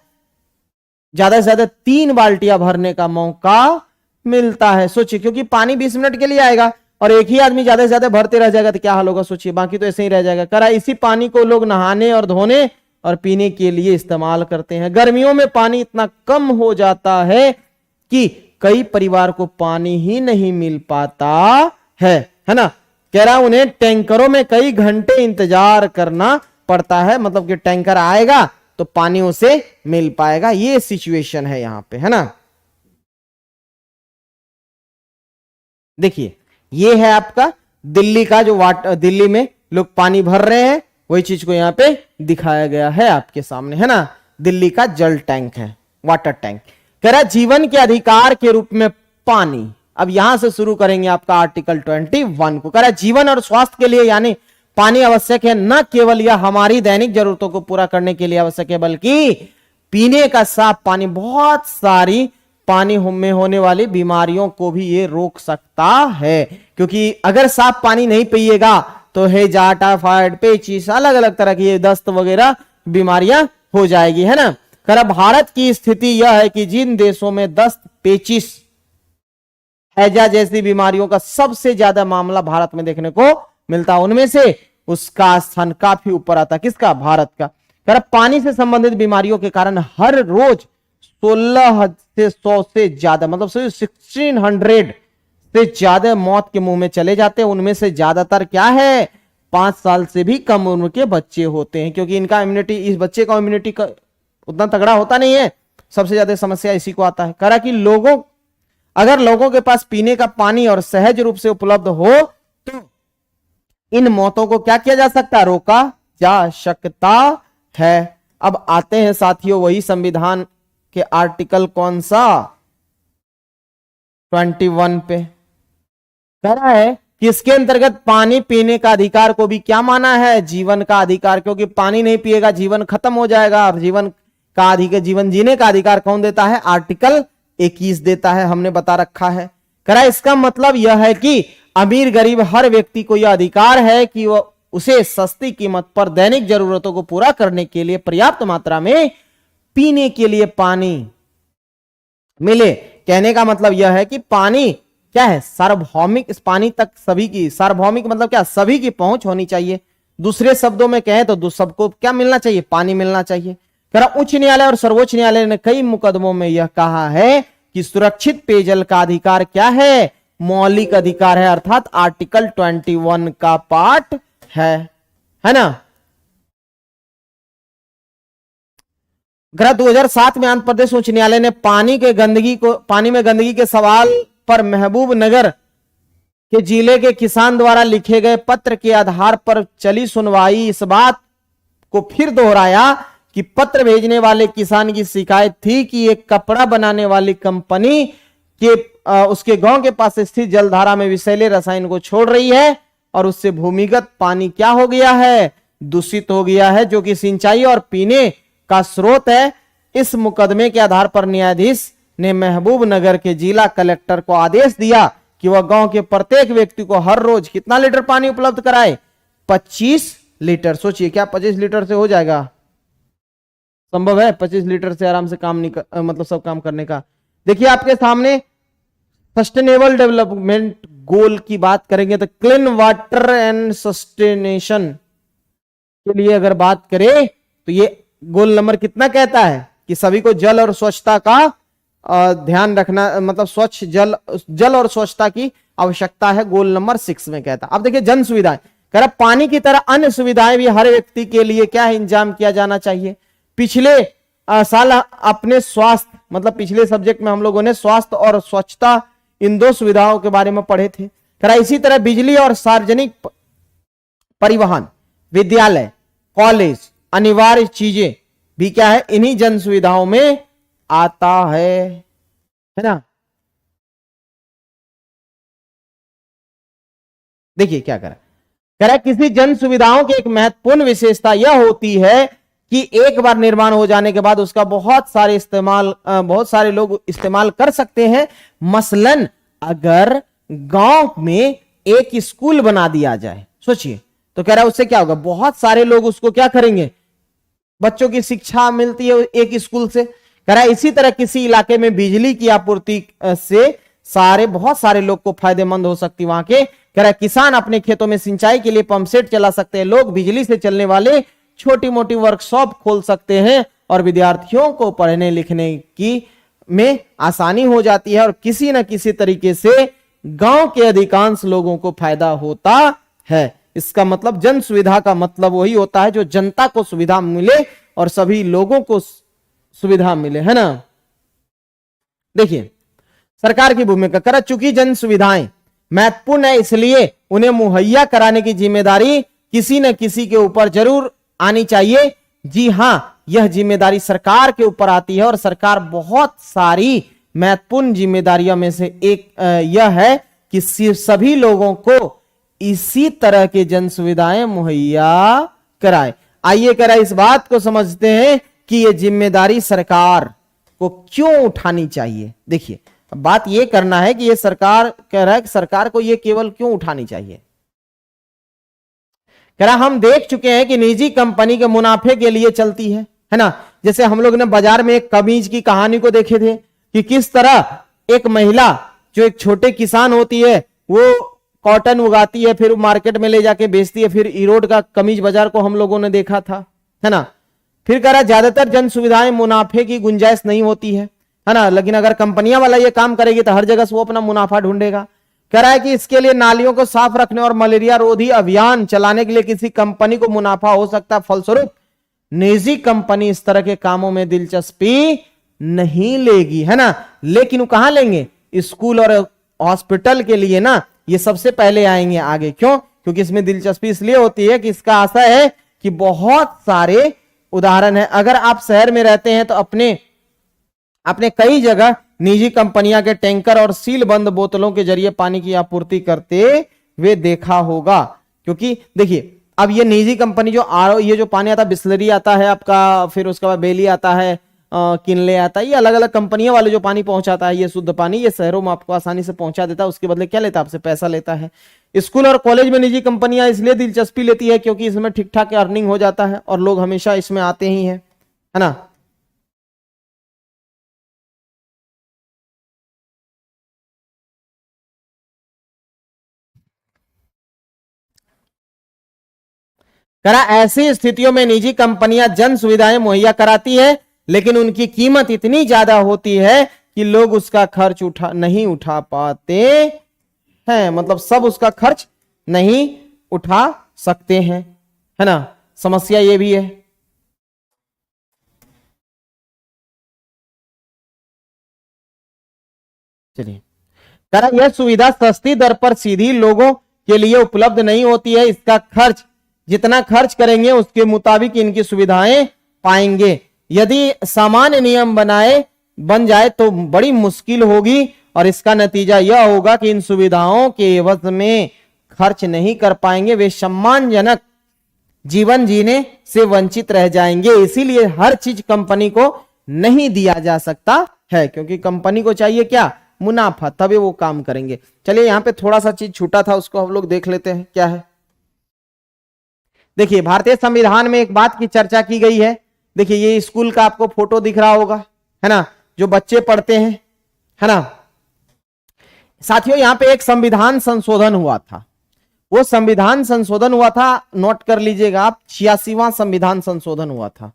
से ज्यादा 3 बाल्टियां भरने का मौका मिलता है। सोचिए, क्योंकि पानी 20 मिनट के लिए आएगा और एक ही आदमी ज्यादा से ज्यादा भरते रह जाएगा तो क्या हाल होगा सोचिए, बाकी तो ऐसे ही रह जाएगा। कह रहा इसी पानी को लोग नहाने और धोने और पीने के लिए इस्तेमाल करते हैं। गर्मियों में पानी इतना कम हो जाता है कि कई परिवार को पानी ही नहीं मिल पाता है ना। कह रहा उन्हें टैंकरों में कई घंटे इंतजार करना पड़ता है, मतलब कि टैंकर आएगा तो पानी उसे मिल पाएगा। ये सिचुएशन है यहां पे, है ना। देखिए ये है आपका दिल्ली का जो दिल्ली में लोग पानी भर रहे हैं, वही चीज को यहां पे दिखाया गया है आपके सामने, है ना। दिल्ली का जल टैंक है, वाटर टैंक। कह रहा जीवन के अधिकार के रूप में पानी। अब यहां से शुरू करेंगे आपका आर्टिकल 21 को। कह रहा जीवन और स्वास्थ्य के लिए यानी पानी आवश्यक है, न केवल यह हमारी दैनिक जरूरतों को पूरा करने के लिए आवश्यक है, बल्कि पीने का साफ पानी बहुत सारी पानी में होने वाली बीमारियों को भी ये रोक सकता है। क्योंकि अगर साफ पानी नहीं पिएगा तो हैजा, टाइफाइड, पेचिस, अलग अलग तरह की दस्त वगैरह बीमारियां हो जाएगी, है ना। कर भारत की स्थिति यह है कि जिन देशों में दस्त, पेचिस, हैजा जैसी बीमारियों का सबसे ज्यादा मामला भारत में देखने को मिलता है, उनमें से उसका स्थान काफी ऊपर आता है। किसका? भारत का। कर पानी से संबंधित बीमारियों के कारण हर रोज 16 से 100 से ज्यादा, मतलब 1600 से ज्यादा मौत के मुंह में चले जाते हैं। उनमें से ज्यादातर क्या है? 5 साल से भी कम उम्र के बच्चे होते हैं, क्योंकि इनका इम्यूनिटी, इस बच्चे का इम्यूनिटी का उतना तगड़ा होता नहीं है। सबसे ज्यादा समस्या इसी को आता है। करा कि अगर लोगों के पास पीने का पानी और सहज रूप से उपलब्ध हो तो इन मौतों को क्या किया जा सकता है? रोका जा सकता है। अब आते हैं साथियों वही संविधान के आर्टिकल कौन सा? 21 पे। कह रहा है कि इसके अंतर्गत पानी पीने का अधिकार को भी क्या माना है? जीवन का अधिकार, क्योंकि पानी नहीं पिएगा जीवन खत्म हो जाएगा। और जीवन का अधिकार, जीवन जीने का अधिकार कौन देता है? आर्टिकल 21 देता है, हमने बता रखा है। कह रहा है इसका मतलब यह है कि अमीर गरीब हर व्यक्ति को यह अधिकार है कि वह उसे सस्ती कीमत पर दैनिक जरूरतों को पूरा करने के लिए पर्याप्त मात्रा में पीने के लिए पानी मिले। कहने का मतलब यह है कि पानी क्या है? सार्वभौमिक, इस पानी तक सभी की, सार्वभौमिक मतलब क्या? सभी की पहुंच होनी चाहिए। दूसरे शब्दों में कहें तो सबको क्या मिलना चाहिए? पानी मिलना चाहिए। कह रहा उच्च न्यायालय और सर्वोच्च न्यायालय ने कई मुकदमों में यह कहा है कि सुरक्षित पेयजल का अधिकार क्या है? मौलिक अधिकार है, अर्थात आर्टिकल 21 का पार्ट है ना। 2007 में आंध्र प्रदेश उच्च न्यायालय ने पानी में गंदगी के सवाल पर महबूब नगर के जिले के किसान द्वारा लिखे गए पत्र के आधार पर चली सुनवाई इस बात को फिर दोहराया कि पत्र भेजने वाले किसान की शिकायत थी कि एक कपड़ा बनाने वाली कंपनी के उसके गांव के पास स्थित जलधारा में विषैले रसायन को छोड़ रही है और उससे भूमिगत पानी क्या हो गया है? दूषित हो गया है, जो कि सिंचाई और पीने का स्रोत है। इस मुकदमे के आधार पर न्यायाधीश ने महबूब नगर के जिला कलेक्टर को आदेश दिया कि वह गांव के प्रत्येक व्यक्ति को हर रोज कितना लीटर पानी उपलब्ध कराए? 25 लीटर। सोचिए क्या 25 लीटर से हो जाएगा? संभव है 25 लीटर से आराम से काम मतलब सब काम करने का। देखिए आपके सामने सस्टेनेबल डेवलपमेंट गोल की बात करेंगे तो क्लीन वाटर एंड सस्टेनेशन के लिए अगर बात करें तो ये गोल नंबर कितना कहता है कि सभी को जल और स्वच्छता का ध्यान रखना, मतलब स्वच्छ जल और स्वच्छता की आवश्यकता है, गोल नंबर 6 में कहता है। अब देखिए जन सुविधाएं, कह रहा पानी की तरह अन्य सुविधाएं भी हर व्यक्ति के लिए क्या है? इंतजाम किया जाना चाहिए। पिछले साल अपने स्वास्थ्य, मतलब पिछले सब्जेक्ट में हम लोगों ने स्वास्थ्य और स्वच्छता इन 2 सुविधाओं के बारे में पढ़े थे। कह रहा इसी तरह बिजली और सार्वजनिक परिवहन, विद्यालय, कॉलेज, अनिवार्य चीजें भी क्या है? इन्हीं जन सुविधाओं में आता है ना। देखिए क्या कह रहा है किसी जन सुविधाओं की एक महत्वपूर्ण विशेषता यह होती है कि एक बार निर्माण हो जाने के बाद उसका बहुत सारे लोग इस्तेमाल कर सकते हैं। मसलन अगर गांव में एक स्कूल बना दिया जाए, सोचिए, तो कह रहा है उससे क्या होगा? बहुत सारे लोग उसको क्या करेंगे? बच्चों की शिक्षा मिलती है एक स्कूल से। कह रहा है इसी तरह किसी इलाके में बिजली की आपूर्ति से बहुत सारे लोग को फायदेमंद हो सकती वहां के। कह रहा है किसान अपने खेतों में सिंचाई के लिए पंप सेट चला सकते हैं, लोग बिजली से चलने वाले छोटी मोटी वर्कशॉप खोल सकते हैं और विद्यार्थियों को पढ़ने लिखने की में आसानी हो जाती है और किसी न किसी तरीके से गांव के अधिकांश लोगों को फायदा होता है। इसका मतलब जन सुविधा का मतलब वही होता है जो जनता को सुविधा मिले और सभी लोगों को सुविधा मिले, है ना। देखिए सरकार की भूमिका, कर चूंकि जन सुविधाएं महत्वपूर्ण है इसलिए उन्हें मुहैया कराने की जिम्मेदारी किसी न किसी के ऊपर जरूर आनी चाहिए। जी हां, यह जिम्मेदारी सरकार के ऊपर आती है और सरकार बहुत सारी महत्वपूर्ण जिम्मेदारियों में से एक यह है कि सभी लोगों को इसी तरह के जन सुविधाएं मुहैया कराए। आइए करा इस बात को समझते हैं कि यह जिम्मेदारी सरकार को क्यों उठानी चाहिए। देखिए, बात यह करना है कि यह सरकार कह रहा है कि सरकार को यह केवल क्यों उठानी चाहिए। कह रहा हम देख चुके हैं कि निजी कंपनी के मुनाफे के लिए चलती है ना। जैसे हम लोग ने बाजार में एक कमीज की कहानी को देखे थे कि किस तरह एक महिला जो एक छोटे किसान होती है वो कॉटन उगाती है, फिर मार्केट में ले जाके बेचती है, फिर ईरोड का कमीज बाजार को हम लोगों ने देखा था, है ना। फिर कह रहा ज्यादातर जन सुविधाएं मुनाफे की गुंजाइश नहीं होती है ना, लेकिन अगर कंपनियां वाला ये काम करेगी तो हर जगह से वो अपना मुनाफा ढूंढेगा। कह रहा है कि इसके लिए नालियों को साफ रखने और मलेरिया रोधी अभियान चलाने के लिए किसी कंपनी को मुनाफा हो सकता है, फलस्वरूप निजी कंपनी इस तरह के कामों में दिलचस्पी नहीं लेगी, है ना। लेकिन वो कहां लेंगे, स्कूल और हॉस्पिटल के लिए ना ये सबसे पहले आएंगे आगे। क्यों? क्योंकि इसमें दिलचस्पी इसलिए होती है कि इसका आशय है कि बहुत सारे उदाहरण है। अगर आप शहर में रहते हैं तो अपने कई जगह निजी कंपनियां के टैंकर और सील बंद बोतलों के जरिए पानी की आपूर्ति करते हुए देखा होगा। क्योंकि देखिए, अब ये निजी कंपनी जो ये जो पानी आता है, बिस्लरी आता है आपका, फिर उसके बाद बेली आता है, किनले आता है, ये अलग अलग कंपनियों वाले जो पानी पहुंचाता है, ये शुद्ध पानी ये शहरों में आपको आसानी से पहुंचा देता है। उसके बदले क्या लेता है, आपसे पैसा लेता है। स्कूल और कॉलेज में निजी कंपनियां इसलिए दिलचस्पी लेती है क्योंकि इसमें ठीक ठाक अर्निंग हो जाता है और लोग हमेशा इसमें आते ही हैं, है ना। करा ऐसी स्थितियों में निजी कंपनियां जन सुविधाएं मुहैया कराती है, लेकिन उनकी कीमत इतनी ज्यादा होती है कि लोग उसका खर्च नहीं उठा पाते हैं। मतलब सब उसका खर्च नहीं उठा सकते हैं, है ना। समस्या ये भी है। चलिए, करा यह सुविधा सस्ती दर पर सीधी लोगों के लिए उपलब्ध नहीं होती है। इसका खर्च जितना खर्च करेंगे उसके मुताबिक इनकी सुविधाएं पाएंगे। यदि सामान्य नियम बन जाए तो बड़ी मुश्किल होगी और इसका नतीजा यह होगा कि इन सुविधाओं के एवज में खर्च नहीं कर पाएंगे, वे सम्मानजनक जीवन जीने से वंचित रह जाएंगे। इसीलिए हर चीज कंपनी को नहीं दिया जा सकता है, क्योंकि कंपनी को चाहिए क्या, मुनाफा, तभी वो काम करेंगे। चलिए, यहां पे थोड़ा सा चीज छूटा था, उसको हम लोग देख लेते हैं क्या है। देखिए, भारतीय संविधान में एक बात की चर्चा की गई है। देखिए, ये स्कूल का आपको फोटो दिख रहा होगा, है ना, जो बच्चे पढ़ते हैं, है ना। साथियों, यहां पे एक संविधान संशोधन हुआ था। वो संविधान संशोधन हुआ था, नोट कर लीजिएगा आप, 86वां संविधान संशोधन हुआ था।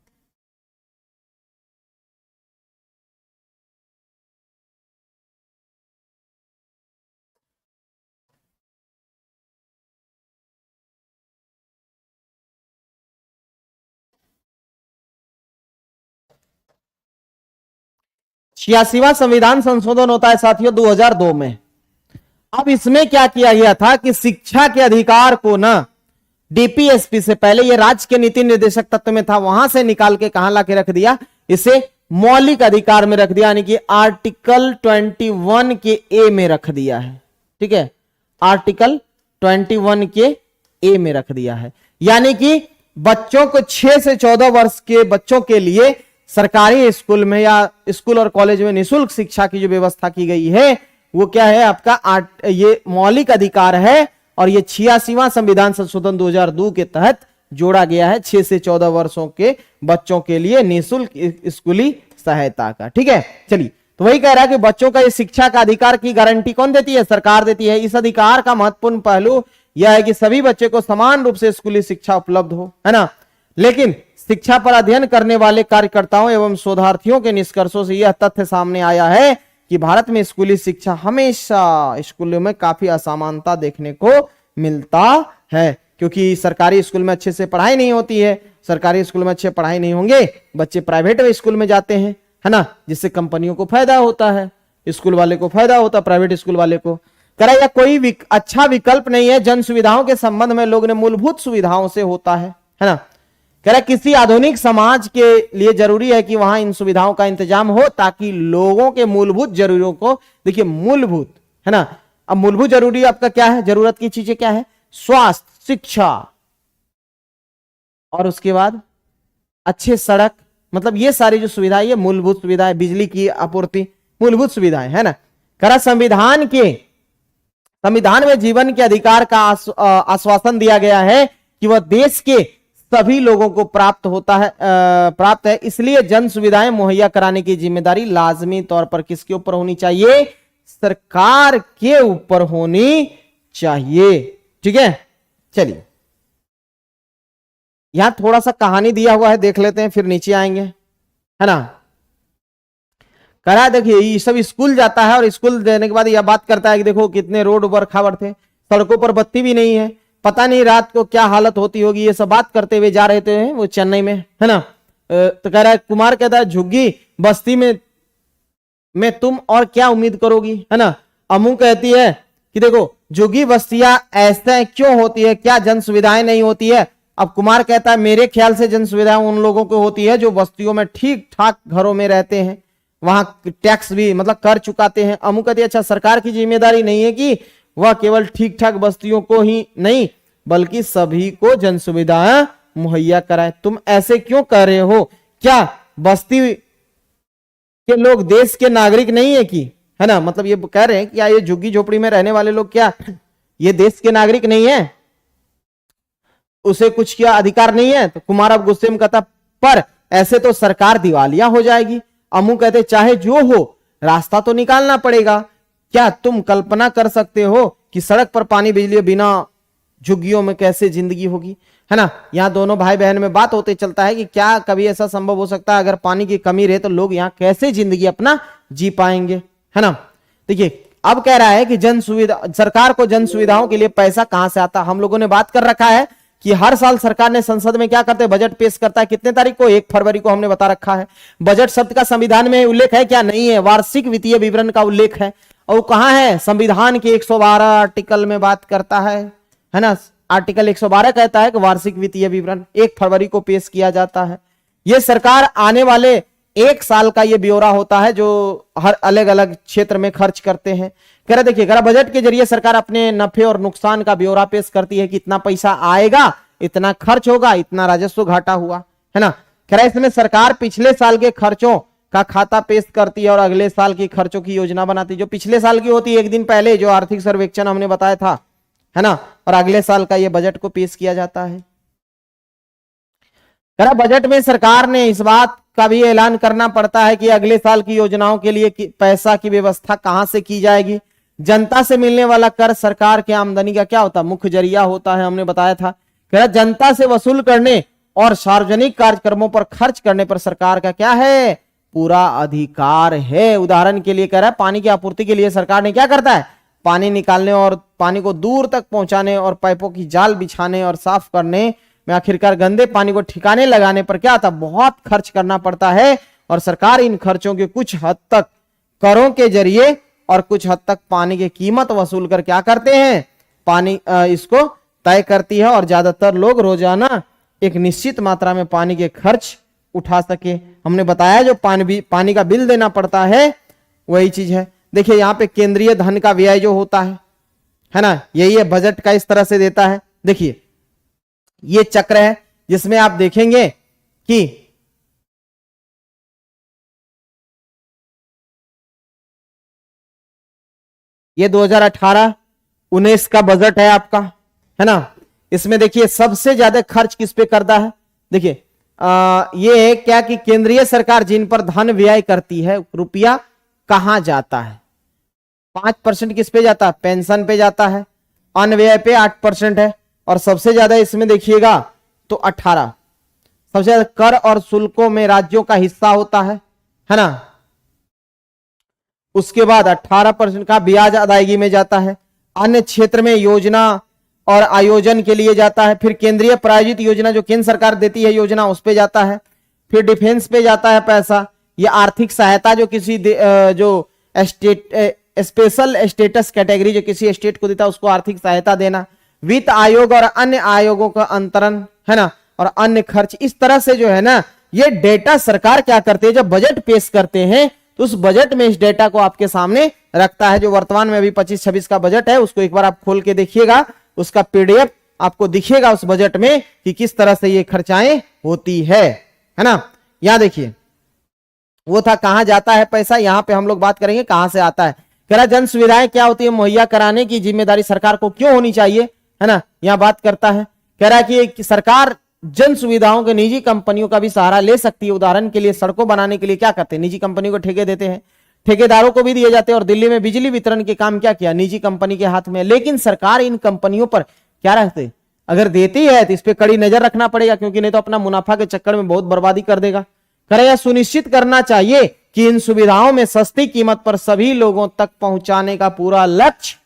छियासीवां संविधान संशोधन होता है साथियों 2002 में। अब इसमें क्या किया गया था कि शिक्षा के अधिकार को ना डीपीएसपी से, पहले ये राज्य के नीति निर्देशक तत्व में था, वहां से निकाल के कहां लाके रख दिया, इसे मौलिक अधिकार में रख दिया, यानी कि आर्टिकल 21 के ए में रख दिया है। ठीक है, आर्टिकल 21 के ए में रख दिया है। यानी कि बच्चों को 6 से 14 वर्ष के बच्चों के लिए सरकारी स्कूल में या स्कूल और कॉलेज में निःशुल्क शिक्षा की जो व्यवस्था की गई है वो क्या है आपका, ये मौलिक अधिकार है। और ये 86वां संविधान संशोधन 2002 के तहत जोड़ा गया है 6 से 14 वर्षों के बच्चों के लिए निःशुल्क स्कूली सहायता का। ठीक है, चलिए, तो वही कह रहा है कि बच्चों का ये शिक्षा का अधिकार की गारंटी कौन देती है, सरकार देती है। इस अधिकार का महत्वपूर्ण पहलू यह है कि सभी बच्चे को समान रूप से स्कूली शिक्षा उपलब्ध हो, है ना। लेकिन शिक्षा पर अध्ययन करने वाले कार्यकर्ताओं एवं शोधार्थियों के निष्कर्षों से यह तथ्य सामने आया है कि भारत में स्कूली शिक्षा हमेशा स्कूलों में काफी असमानता देखने को मिलता है, क्योंकि सरकारी स्कूल में अच्छे से पढ़ाई नहीं होती है। सरकारी स्कूल में अच्छे पढ़ाई नहीं होंगे, बच्चे प्राइवेट स्कूल में जाते हैं, है ना, जिससे कंपनियों को फायदा होता है, स्कूल वाले को फायदा होता है, प्राइवेट स्कूल वाले को। करा यह कोई अच्छा विकल्प नहीं है। जन सुविधाओं के संबंध में लोग ने मूलभूत सुविधाओं से होता है ना। कह रहा किसी आधुनिक समाज के लिए जरूरी है कि वहां इन सुविधाओं का इंतजाम हो ताकि लोगों के मूलभूत जरूरतों को, देखिए मूलभूत है ना, अब मूलभूत जरूरी आपका क्या है, जरूरत की चीजें क्या है, स्वास्थ्य, शिक्षा, और उसके बाद अच्छे सड़क, मतलब ये सारी जो सुविधाएं, ये मूलभूत सुविधाएं, बिजली की आपूर्ति, मूलभूत सुविधाएं है ना। करा संविधान में जीवन के अधिकार का आश्वासन दिया गया है कि वह देश के सभी लोगों को प्राप्त है, इसलिए जन सुविधाएं मुहैया कराने की जिम्मेदारी लाजमी तौर पर किसके ऊपर होनी चाहिए, सरकार के ऊपर होनी चाहिए। ठीक है, चलिए यहां थोड़ा सा कहानी दिया हुआ है, देख लेते हैं, फिर नीचे आएंगे, है ना। करा देखिए ये सब स्कूल जाता है और स्कूल देने के बाद यह बात करता है कि देखो कितने रोड ऊपर खावर थे, सड़कों पर बत्ती भी नहीं है, पता नहीं रात को क्या हालत होती होगी, ये सब बात करते हुए जा रहे थे वो चेन्नई में, है ना। तो कह रहा है, कुमार कहता है झुग्गी बस्ती में तुम और क्या उम्मीद करोगी, है ना। अमू कहती है कि देखो झुग्गी बस्तियां ऐसे क्यों होती है, क्या जन सुविधाएं नहीं होती है। अब कुमार कहता है मेरे ख्याल से जन सुविधाएं उन लोगों को होती है जो बस्तियों में ठीक ठाक घरों में रहते हैं, वहां टैक्स भी मतलब कर चुकाते हैं। अमू कहती है अच्छा सरकार की जिम्मेदारी नहीं है कि वह केवल ठीक ठाक बस्तियों को ही नहीं बल्कि सभी को जन सुविधाएं मुहैया कराए। तुम ऐसे क्यों कर रहे हो, क्या बस्ती के लोग देश के नागरिक नहीं है कि, है ना, मतलब ये कह रहे हैं कि ये झुग्गी झोपड़ी में रहने वाले लोग क्या ये देश के नागरिक नहीं है, उसे कुछ क्या अधिकार नहीं है। तो कुमार अब गुस्से में कहता पर ऐसे तो सरकार दिवालिया हो जाएगी। अमू कहते चाहे जो हो रास्ता तो निकालना पड़ेगा। क्या तुम कल्पना कर सकते हो कि सड़क पर पानी बिजली बिना झुग्गियों में कैसे जिंदगी होगी, है ना। यहाँ दोनों भाई बहन में बात होते चलता है कि क्या कभी ऐसा संभव हो सकता है अगर पानी की कमी रहे तो लोग यहाँ कैसे जिंदगी अपना जी पाएंगे, है ना। देखिए अब कह रहा है कि जन सुविधा, सरकार को जन सुविधाओं के लिए पैसा कहां से आता। हम लोगों ने बात कर रखा है कि हर साल सरकार ने संसद में क्या करते हैं, बजट पेश करता है। कितने तारीख को, 1 फरवरी को हमने बता रखा है। बजट शब्द का संविधान में उल्लेख है क्या, नहीं है। वार्षिक वित्तीय विवरण का उल्लेख है और कहां है, संविधान के 112 आर्टिकल में बात करता है ना। आर्टिकल 112 कहता है कि वार्षिक वित्तीय विवरण 1 फरवरी को पेश किया जाता है। यह सरकार आने वाले 1 साल का यह ब्यौरा होता है जो हर अलग अलग क्षेत्र में खर्च करते हैं। कह रहा देखिए बजट के जरिए सरकार अपने नफे और नुकसान का ब्यौरा पेश करती है कि इतना पैसा आएगा, इतना खर्च होगा, इतना राजस्व घाटा हुआ, है ना। कह रहा इसमें सरकार पिछले साल के खर्चों का खाता पेश करती है और अगले साल की खर्चों की योजना बनाती है। जो पिछले साल की होती है, एक दिन पहले जो आर्थिक सर्वेक्षण हमने बताया था, है ना, और अगले साल का ये बजट को पेश किया जाता है। कह रहा बजट में सरकार ने इस बात का भी ऐलान करना पड़ता है कि अगले साल की योजनाओं के लिए पैसा की व्यवस्था कहां से की जाएगी। जनता से मिलने वाला कर सरकार के आमदनी का क्या होता है, मुख्य जरिया होता है, हमने बताया था। कह रहा जनता से वसूल करने और सार्वजनिक कार्यक्रमों पर खर्च करने पर सरकार का क्या है, पूरा अधिकार है। उदाहरण के लिए कह रहा है पानी की आपूर्ति के लिए सरकार ने क्या करता है, पानी निकालने और पानी को दूर तक पहुंचाने और पाइपों की जाल बिछाने और साफ करने में आखिरकार गंदे पानी को ठिकाने लगाने पर क्या आता, बहुत खर्च करना पड़ता है। और सरकार इन खर्चों के कुछ हद तक करों के जरिए और कुछ हद तक पानी की कीमत वसूल कर क्या करते हैं, पानी इसको तय करती है और ज्यादातर लोग रोजाना एक निश्चित मात्रा में पानी के खर्च उठा सके। हमने बताया जो पानी का बिल देना पड़ता है वही चीज है। देखिए यहाँ पे केंद्रीय धन का व्यय जो होता है ना, यही है बजट का इस तरह से देता है। देखिए ये चक्र है जिसमें आप देखेंगे कि ये 2018-19 का बजट है आपका, है ना। इसमें देखिए सबसे ज्यादा खर्च किस पे करता है, देखिए ये है क्या कि केंद्रीय सरकार जिन पर धन व्यय करती है रुपया कहां जाता है, 5% किस पे जाता है, पेंशन पे जाता है। अन्य व्यय पे 8% है और सबसे ज्यादा इसमें देखिएगा तो 18 सबसे ज्यादा कर और शुल्कों में राज्यों का हिस्सा होता है ना। उसके बाद 18% का ब्याज अदायगी में जाता है। अन्य क्षेत्र में योजना और आयोजन के लिए जाता है। फिर केंद्रीय प्रायोजित योजना जो केंद्र सरकार देती है योजना उस पे जाता है। फिर डिफेंस पे जाता है पैसा। ये आर्थिक सहायता जो किसी जो स्पेशल स्टेटस कैटेगरी जो किसी स्टेट को देता है उसको आर्थिक सहायता देना। वित्त आयोग और अन्य आयोगों का अंतरण, है ना, और अन्य खर्च, इस तरह से जो है ना ये डेटा सरकार क्या करती है, जब बजट पेश करते हैं तो उस बजट में इस डेटा को आपके सामने रखता है। जो वर्तमान में अभी 25-26 का बजट है उसको एक बार आप खोल के देखिएगा, उसका पीडीएफ आपको दिखेगा उस बजट में कि किस तरह से ये खर्चाएं होती है ना। यहां देखिए वो था कहां जाता है पैसा, यहां पे हम लोग बात करेंगे कहां से आता है। कह रहा जन सुविधाएं क्या होती है, मुहैया कराने की जिम्मेदारी सरकार को क्यों होनी चाहिए, है ना, यहां बात करता है। कह रहा है कि सरकार जन सुविधाओं के निजी कंपनियों का भी सहारा ले सकती है। उदाहरण के लिए सड़कों बनाने के लिए क्या करते हैं, निजी कंपनियों को ठेके देते हैं, ठेकेदारों को भी दिए जाते हैं। और दिल्ली में बिजली वितरण के काम क्या किया, निजी कंपनी के हाथ में। लेकिन सरकार इन कंपनियों पर क्या रखते, अगर देती है तो इस पर कड़ी नजर रखना पड़ेगा, क्योंकि नहीं तो अपना मुनाफा के चक्कर में बहुत बर्बादी कर देगा। करे यह सुनिश्चित करना चाहिए कि इन सुविधाओं में सस्ती कीमत पर सभी लोगों तक पहुंचाने का पूरा लक्ष्य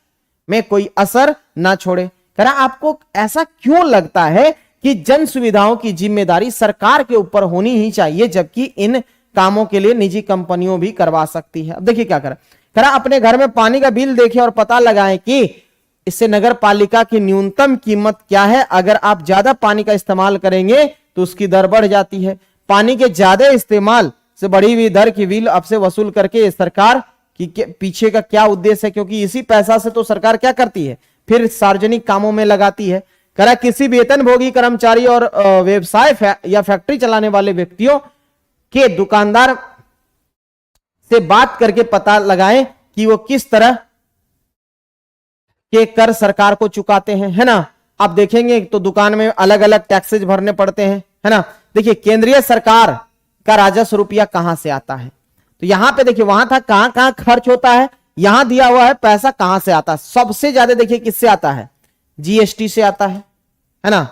में कोई असर ना छोड़े। करा आपको ऐसा क्यों लगता है कि जन सुविधाओं की जिम्मेदारी सरकार के ऊपर होनी ही चाहिए, जबकि इन कामों के लिए निजी कंपनियों भी करवा सकती है। अब देखिए क्या करा अपने घर में पानी का बिल देखें और पता लगाएं कि इससे नगर पालिका की न्यूनतम कीमत क्या है। अगर आप ज्यादा पानी का इस्तेमाल करेंगे तो उसकी दर बढ़ जाती है। पानी के ज्यादा इस्तेमाल से बढ़ी हुई दर की बिल आपसे वसूल करके सरकार की पीछे का क्या उद्देश्य है, क्योंकि इसी पैसा से तो सरकार क्या करती है, फिर सार्वजनिक कामों में लगाती है। करा किसी वेतनभोगी कर्मचारी और व्यवसाय या फैक्ट्री चलाने वाले व्यक्तियों के दुकानदार से बात करके पता लगाएं कि वो किस तरह के कर सरकार को चुकाते हैं, है ना। आप देखेंगे तो दुकान में अलग अलग टैक्सेज भरने पड़ते हैं, है ना। देखिए केंद्रीय सरकार का राजस्व रुपया कहां से आता है, तो यहां पे देखिए वहां था कहां कहां खर्च होता है, यहां दिया हुआ है पैसा कहां से आता है। सबसे ज्यादा देखिए किससे आता है, जीएसटी से आता है ना,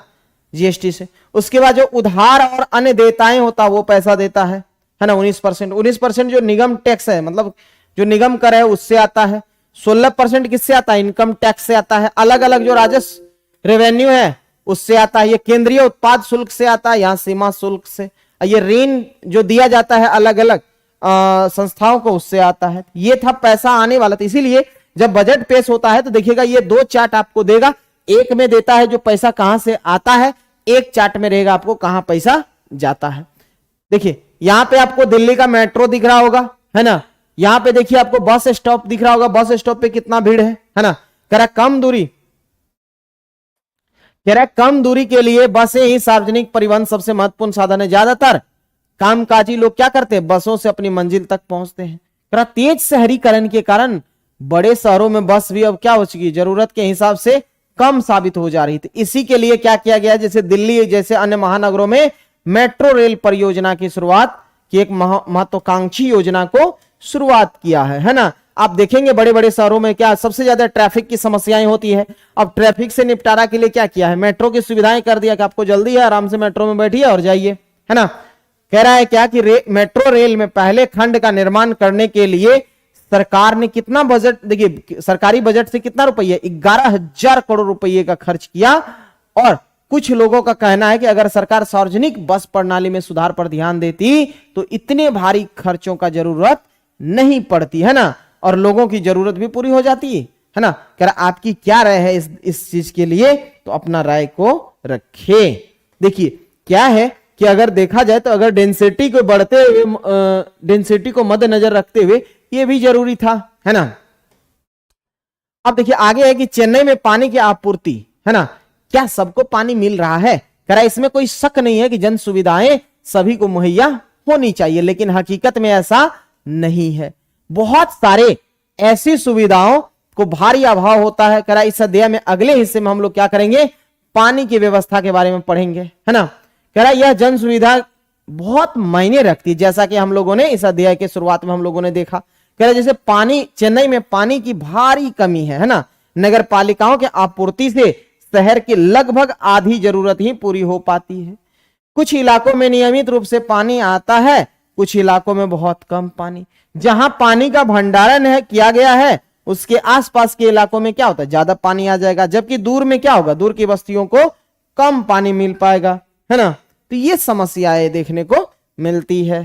जीएसटी से। उसके बाद जो उधार और अन्य देयताएं होता वो पैसा देता है ना 19%। जो निगम टैक्स है, मतलब जो निगम कर है उससे आता है। 16% किससे आता है, इनकम टैक्स से आता है। अलग अलग जो राजस्व रेवेन्यू है उससे आता है। ये केंद्रीय उत्पाद शुल्क से आता है, यहां सीमा शुल्क से। ये ऋण जो दिया जाता है अलग अलग संस्थाओं को उससे आता है। ये था पैसा आने वाला। तो इसीलिए जब बजट पेश होता है तो देखिएगा ये दो चार्ट आपको देगा, एक में देता है जो पैसा कहां से आता है, एक चार्ट में रहेगा आपको कहां पैसा जाता है। देखिए यहां पे आपको दिल्ली का मेट्रो दिख रहा होगा, है ना। यहां पे देखिए आपको बस स्टॉप दिख रहा होगा, बस स्टॉप पे कितना भीड़ है ना। कह रहा कम दूरी के लिए बसें ही सार्वजनिक परिवहन सबसे महत्वपूर्ण साधन है। ज्यादातर कामकाजी लोग क्या करते हैं, बसों से अपनी मंजिल तक पहुंचते हैं। कह रहा तेज शहरीकरण के कारण बड़े शहरों में बस भी अब क्या हो चुकी है, जरूरत के हिसाब से कम साबित हो जा रही थी। इसी के लिए क्या किया गया, जैसे दिल्ली जैसे अन्य महानगरों में मेट्रो रेल परियोजना की शुरुआत की, एक महत्वाकांक्षी योजना को शुरुआत किया है ना। आप देखेंगे बड़े बड़े शहरों में क्या सबसे ज्यादा ट्रैफिक की समस्याएं होती है। अब ट्रैफिक से निपटारा के लिए क्या किया है, मेट्रो की सुविधाएं कर दिया कि आपको जल्दी है, आराम से मेट्रो में बैठिए और जाइए, है ना। कह रहा है क्या कि मेट्रो रेल में पहले खंड का निर्माण करने के लिए सरकार ने कितना बजट, देखिए सरकारी बजट से कितना रुपये, 11,000 करोड़ रुपए का खर्च किया। और कुछ लोगों का कहना है कि अगर सरकार सार्वजनिक बस प्रणाली में सुधार पर ध्यान देती तो इतने भारी खर्चों का जरूरत नहीं पड़ती, है ना, और लोगों की जरूरत भी पूरी हो जाती है ना। कह रहा आपकी क्या राय है इस चीज के लिए, तो अपना राय को रखें। देखिए क्या है कि अगर देखा जाए तो अगर डेंसिटी को बढ़ते हुए, डेंसिटी को मद्देनजर रखते हुए ये भी जरूरी था, है ना। अब देखिए आगे है कि चेन्नई में पानी की आपूर्ति, है ना, क्या सबको पानी मिल रहा है। कह रहा इसमें कोई शक नहीं है कि जन सुविधाएं सभी को मुहैया होनी चाहिए, लेकिन हकीकत में ऐसा नहीं है। बहुत सारे ऐसी सुविधाओं को भारी अभाव होता है। कह रहा इस अध्याय में अगले हिस्से में हम लोग क्या करेंगे, पानी की व्यवस्था के बारे में पढ़ेंगे, है ना। कह रहा यह जन सुविधा बहुत मायने रखती है, जैसा कि हम लोगों ने इस अध्याय के शुरुआत में हम लोगों ने देखा। कह रहा जैसे पानी, चेन्नई में पानी की भारी कमी है ना। नगर पालिकाओं के आपूर्ति से शहर की लगभग आधी जरूरत ही पूरी हो पाती है। कुछ इलाकों में नियमित रूप से पानी आता है, कुछ इलाकों में बहुत कम पानी। जहां पानी का भंडारण है किया गया है उसके आसपास के इलाकों में क्या होता है, ज्यादा पानी आ जाएगा, जबकि दूर में क्या होगा, दूर की बस्तियों को कम पानी मिल पाएगा, है ना। तो ये समस्याएं देखने को मिलती है।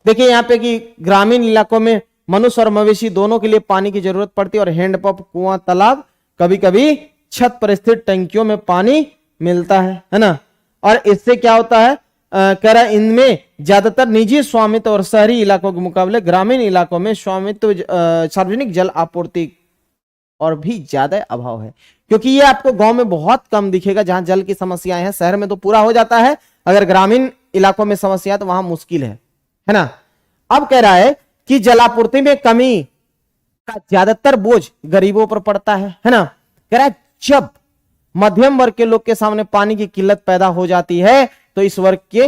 देखिए यहां पे कि ग्रामीण इलाकों में मनुष्य और मवेशी दोनों के लिए पानी की जरूरत पड़ती है, और हैंडपंप, कुआं, तालाब, कभी कभी छत पर स्थित टंकियों में पानी मिलता है ना। और इससे क्या होता है, कह रहा इनमें ज्यादातर निजी स्वामित्व और शहरी इलाकों के मुकाबले ग्रामीण इलाकों में स्वामित्व सार्वजनिक जल आपूर्ति और भी ज्यादा अभाव है, क्योंकि ये आपको गांव में बहुत कम दिखेगा जहां जल की समस्याएं हैं। शहर में तो पूरा हो जाता है, अगर ग्रामीण इलाकों में समस्या तो वहां मुश्किल है ना। अब कह रहा है कि जलापूर्ति में कमी का ज्यादातर बोझ गरीबों पर पड़ता है ना। कह रहा है जब मध्यम वर्ग के लोग के सामने पानी की किल्लत पैदा हो जाती है तो इस वर्ग के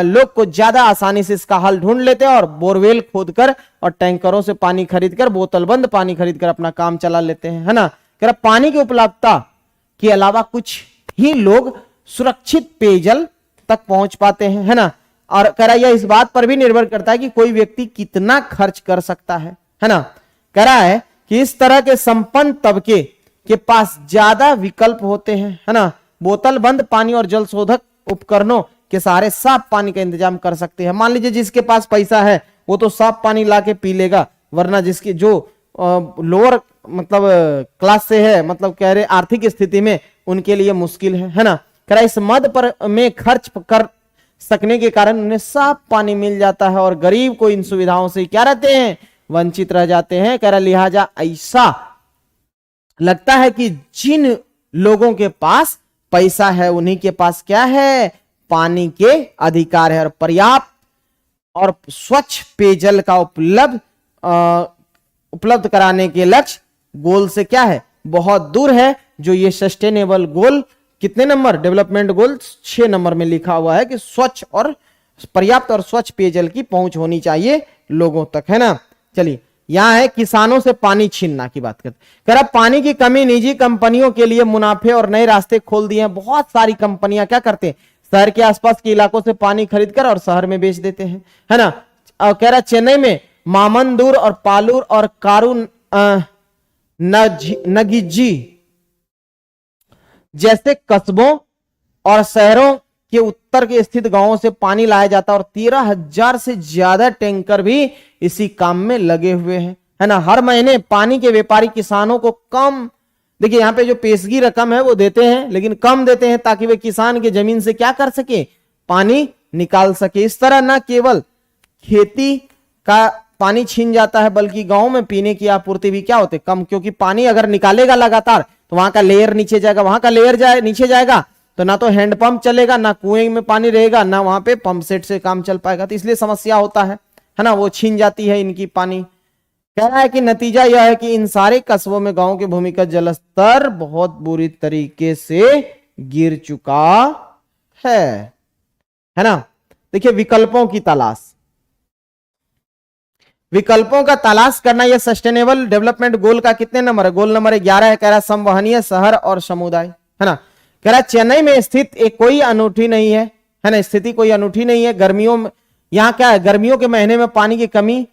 लोग को ज्यादा आसानी से इसका हल ढूंढ लेते हैं और बोरवेल खोदकर और टैंकरों से पानी खरीदकर, बोतलबंद पानी खरीदकर अपना काम चला लेते हैं, है ना। कह रहा पानी की उपलब्धता के अलावा कुछ ही लोग सुरक्षित पेयजल तक पहुंच पाते हैं, है ना। और कह रहा यह इस बात पर भी निर्भर करता है कि कोई व्यक्ति कितना खर्च कर सकता है ना। कह रहा है कि इस तरह के संपन्न तबके के पास ज्यादा विकल्प होते हैं, है ना। बोतल बंद पानी और जल शोधक उपकरणों के सहारे साफ पानी का इंतजाम कर सकते हैं। मान लीजिए जिसके पास पैसा है वो तो साफ पानी लाके पी लेगा, वरना जिसकी जो लोअर मतलब क्लास से है, मतलब कह रहे आर्थिक स्थिति में, उनके लिए मुश्किल है ना। कह रहा इस मद पर में खर्च कर सकने के कारण उन्हें साफ पानी मिल जाता है और गरीब को इन सुविधाओं से क्या रहते हैं, वंचित रह जाते हैं। कह रहा लिहाजा ऐसा लगता है कि जिन लोगों के पास पैसा है उन्हीं के पास क्या है, पानी के अधिकार है। और पर्याप्त और स्वच्छ पेयजल का उपलब्ध कराने के लक्ष्य गोल से क्या है, बहुत दूर है। जो ये सस्टेनेबल गोल कितने नंबर, डेवलपमेंट गोल 6 नंबर में लिखा हुआ है कि स्वच्छ और पर्याप्त और स्वच्छ पेयजल की पहुंच होनी चाहिए लोगों तक, है ना। चलिए यहां है किसानों से पानी छीनना की बात करते। कह रहा पानी की कमी निजी कंपनियों के लिए मुनाफे और नए रास्ते खोल दिए हैं। बहुत सारी कंपनियां क्या करते हैं, शहर के आसपास के इलाकों से पानी खरीदकर और शहर में बेच देते हैं, है ना। और कह रहा चेन्नई में मामंदूर और पालूर और कारू नगिजी जैसे कस्बों और शहरों के उत्तर के स्थित गांवों से पानी लाया जाता है और 13,000 से ज्यादा टैंकर भी इसी काम में लगे हुए हैं, है ना। हर महीने पानी के व्यापारी किसानों को कम, देखिए यहाँ पे जो पेशगी रकम है वो देते हैं, लेकिन कम देते हैं ताकि वे किसान के जमीन से क्या कर सके, पानी निकाल सके। इस तरह न केवल खेती का पानी छीन जाता है बल्कि गांव में पीने की आपूर्ति भी क्या होते कम, क्योंकि पानी अगर निकालेगा लगातार तो वहां का लेयर नीचे जाएगा, वहां का लेयर नीचे जाएगा तो ना तो हैंडपंप चलेगा, ना कुएं में पानी रहेगा, ना वहां पे पंप सेट से काम चल पाएगा। तो इसलिए समस्या होता है ना, वो छीन जाती है इनकी पानी। कह रहा है कि नतीजा यह है कि इन सारे कस्बों में गांव के भूमिगत जल स्तर बहुत बुरी तरीके से गिर चुका है ना। देखिए विकल्पों की तलाश, विकल्पों का तलाश करना यह सस्टेनेबल डेवलपमेंट गोल का कितने नंबर है, गोल नंबर 11 है। कह रहा संवहनीय शहर और समुदाय, है ना। कह रहा चेन्नई में स्थित एक कोई अनूठी नहीं है ना, स्थिति कोई अनूठी नहीं है। गर्मियों में यहां क्या है, गर्मियों के महीने में पानी की कमी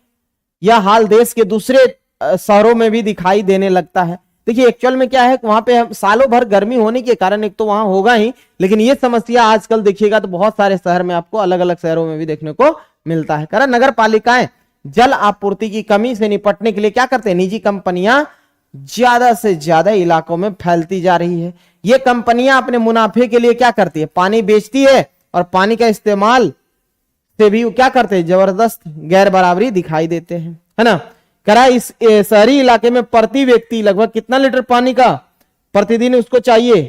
यह हाल देश के दूसरे शहरों में भी दिखाई देने लगता है। देखिए एक्चुअल में क्या है, वहां पे सालों भर गर्मी होने के कारण एक तो वहां होगा ही, लेकिन ये समस्या आजकल देखिएगा तो बहुत सारे शहर में आपको अलग अलग शहरों में भी देखने को मिलता है। कह रहा नगर पालिकाएं जल आपूर्ति की कमी से निपटने के लिए क्या करते हैं, निजी कंपनियां ज्यादा से ज्यादा इलाकों में फैलती जा रही है। ये कंपनियां अपने मुनाफे के लिए क्या करती है, पानी बेचती है और पानी का इस्तेमाल से भी क्या करते हैं, जबरदस्त गैर बराबरी दिखाई देते हैं, है ना। करा इस शहरी इलाके में प्रति व्यक्ति लगभग कितना लीटर पानी का प्रतिदिन उसको चाहिए,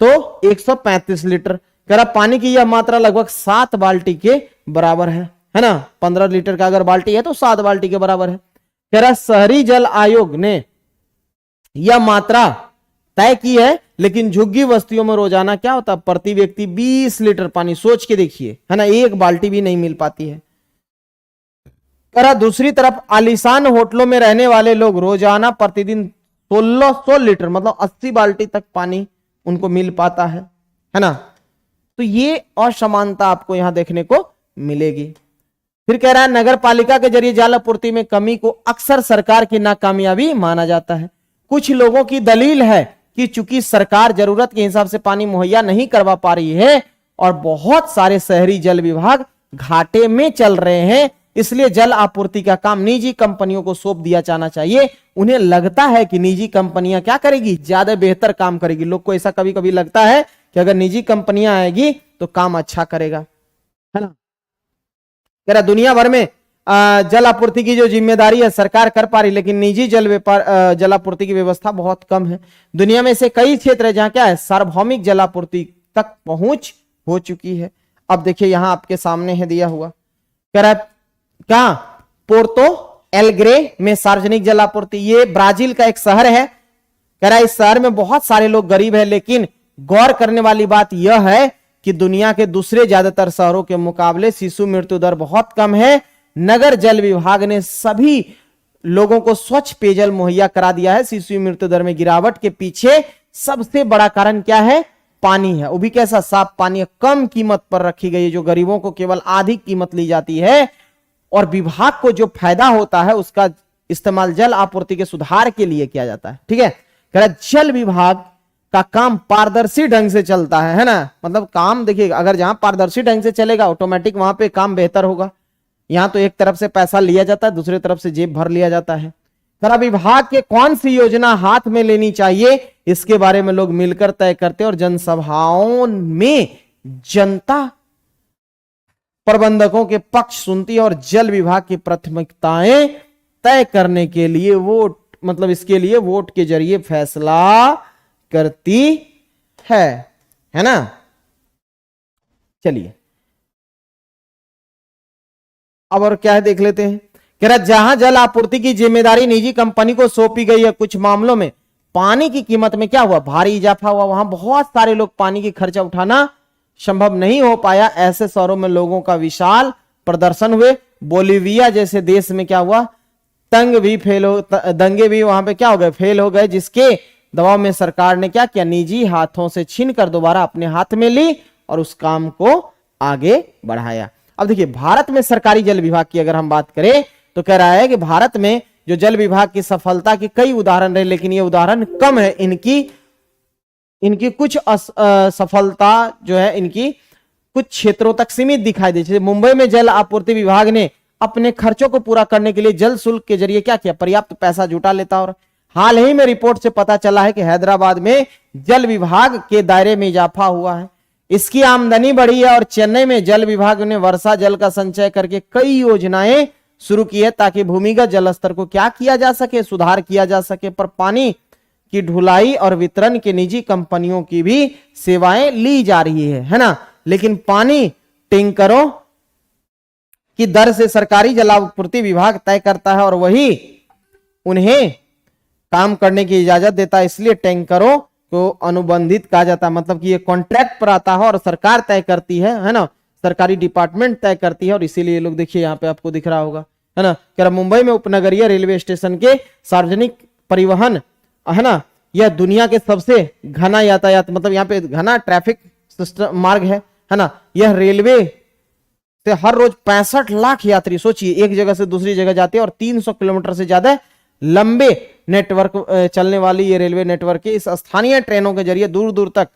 तो 135 लीटर। करा पानी की यह मात्रा लगभग 7 बाल्टी के बराबर है ना। 15 लीटर का अगर बाल्टी है तो 7 बाल्टी के बराबर है। कह रहा शहरी जल आयोग ने यह मात्रा तय की है, लेकिन झुग्गी बस्तियों में रोजाना क्या होता है, प्रति व्यक्ति 20 लीटर पानी, सोच के देखिए, है ना, एक बाल्टी भी नहीं मिल पाती है। कह रहा दूसरी तरफ आलीशान होटलों में रहने वाले लोग रोजाना प्रतिदिन 1600 लीटर मतलब 80 बाल्टी तक पानी उनको मिल पाता है ना। तो ये असमानता आपको यहां देखने को मिलेगी। फिर कह रहा है नगर पालिका के जरिए जल आपूर्ति में कमी को अक्सर सरकार की नाकामयाबी माना जाता है। कुछ लोगों की दलील है कि चूंकि सरकार जरूरत के हिसाब से पानी मुहैया नहीं करवा पा रही है और बहुत सारे शहरी जल विभाग घाटे में चल रहे हैं, इसलिए जल आपूर्ति का काम निजी कंपनियों को सौंप दिया जाना चाहिए। उन्हें लगता है कि निजी कंपनियां क्या करेगी, ज्यादा बेहतर काम करेगी। लोग को ऐसा कभी कभी लगता है कि अगर निजी कंपनियां आएगी तो काम अच्छा करेगा, है ना। कह रहा दुनिया भर में जल आपूर्ति की जो जिम्मेदारी है सरकार कर पा रही, लेकिन निजी जल आपूर्ति की व्यवस्था बहुत कम है। दुनिया में ऐसे कई क्षेत्र है जहां क्या है, सार्वभौमिक जल आपूर्ति तक पहुंच हो चुकी है। अब देखिए यहां आपके सामने है दिया हुआ, कह रहा क्या, पोर्तो एलग्रे में सार्वजनिक जल आपूर्ति, ये ब्राजील का एक शहर है। कह रहा इस शहर में बहुत सारे लोग गरीब है, लेकिन गौर करने वाली बात यह है कि दुनिया के दूसरे ज्यादातर शहरों के मुकाबले शिशु मृत्यु दर बहुत कम है। नगर जल विभाग ने सभी लोगों को स्वच्छ पेयजल मुहैया करा दिया है। शिशु मृत्यु दर में गिरावट के पीछे सबसे बड़ा कारण क्या है, पानी है, वो भी कैसा, साफ पानी है, कम कीमत पर रखी गई है, जो गरीबों को केवल आधी कीमत ली जाती है, और विभाग को जो फायदा होता है उसका इस्तेमाल जल आपूर्ति के सुधार के लिए किया जाता है। ठीक है, कह रहा जल विभाग का काम पारदर्शी ढंग से चलता है ना। मतलब काम देखिए, अगर जहां पारदर्शी ढंग से चलेगा ऑटोमेटिक वहां पे काम बेहतर होगा। यहां तो एक तरफ से पैसा लिया जाता है, दूसरी तरफ से जेब भर लिया जाता है। करा विभाग के कौन सी योजना हाथ में लेनी चाहिए, इसके बारे में लोग मिलकर तय करते हैं और जनसभाओं में जनता प्रबंधकों के पक्ष सुनती है और जल विभाग की प्राथमिकताएं तय करने के लिए वोट, मतलब इसके लिए वोट के जरिए फैसला करती है ना। चलिए अब और क्या है देख लेते हैं। कह रहा जहां जल आपूर्ति की जिम्मेदारी निजी कंपनी को सौंपी गई है, कुछ मामलों में पानी की कीमत में क्या हुआ, भारी इजाफा हुआ। वहां बहुत सारे लोग पानी की खर्चा उठाना संभव नहीं हो पाया। ऐसे शहरों में लोगों का विशाल प्रदर्शन हुए। बोलीविया जैसे देश में क्या हुआ, दंगे भी वहां पे क्या हो गए, फेल हो गए, जिसके दबाव में सरकार ने क्या किया, निजी हाथों से छीनकर दोबारा अपने हाथ में ली और उस काम को आगे बढ़ाया। अब देखिए भारत में सरकारी जल विभाग की अगर हम बात करें तो कह रहा है कि भारत में जो जल विभाग की सफलता के कई उदाहरण रहे, लेकिन ये उदाहरण कम है। इनकी कुछ सफलता जो है इनकी कुछ क्षेत्रों तक सीमित दिखाई दे। जैसे मुंबई में जल आपूर्ति विभाग ने अपने खर्चों को पूरा करने के लिए जल शुल्क के जरिए क्या किया, पर्याप्त पैसा जुटा लेता। और हाल ही में रिपोर्ट से पता चला है कि हैदराबाद में जल विभाग के दायरे में इजाफा हुआ है, इसकी आमदनी बढ़ी है। और चेन्नई में जल विभाग ने वर्षा जल का संचय करके कई योजनाएं शुरू की है ताकि भूमिगत जल स्तर को क्या किया जा सके, सुधार किया जा सके। पर पानी की ढुलाई और वितरण के निजी कंपनियों की भी सेवाएं ली जा रही है ना। लेकिन पानी टैंकरों की दर से सरकारी जलापूर्ति विभाग तय करता है और वही उन्हें काम करने की इजाजत देता है। इसलिए टैंकरों को अनुबंधित कहा जाता है, मतलब कि ये कॉन्ट्रैक्ट पर आता है और सरकार तय करती है ना, सरकारी डिपार्टमेंट तय करती है। और इसीलिए लोग देखिए यहाँ पे आपको दिख रहा होगा, है ना। क्या मुंबई में उपनगरीय रेलवे स्टेशन के सार्वजनिक परिवहन, है ना, यह दुनिया के सबसे घना यातायात, मतलब यहाँ पे घना ट्रैफिक सिस्टम मार्ग है ना। यह रेलवे से हर रोज 65 लाख यात्री, सोचिए, एक जगह से दूसरी जगह जाते हैं और 300 किलोमीटर से ज्यादा लंबे नेटवर्क चलने वाली ये रेलवे नेटवर्क के इस स्थानीय ट्रेनों के जरिए दूर दूर तक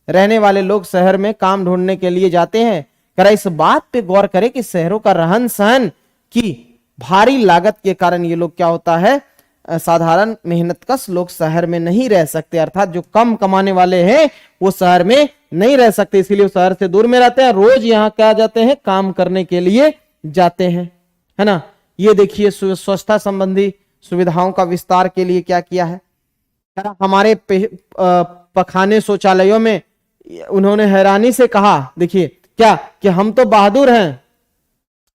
रहने वाले लोग शहर में काम ढूंढने के लिए जाते हैं। करा इस बात पे गौर करें कि शहरों का रहन सहन की भारी लागत के कारण ये लोग क्या होता है, साधारण मेहनतकश लोग शहर में नहीं रह सकते, अर्थात जो कम कमाने वाले हैं वो शहर में नहीं रह सकते, इसीलिए वो शहर से दूर में रहते हैं। रोज यहाँ क्या जाते हैं, काम करने के लिए जाते हैं, है ना। ये देखिए स्वच्छता संबंधी सुविधाओं का विस्तार के लिए क्या किया है। हमारे पखाने शौचालयों में उन्होंने हैरानी से कहा, देखिए क्या, कि हम तो बहादुर हैं,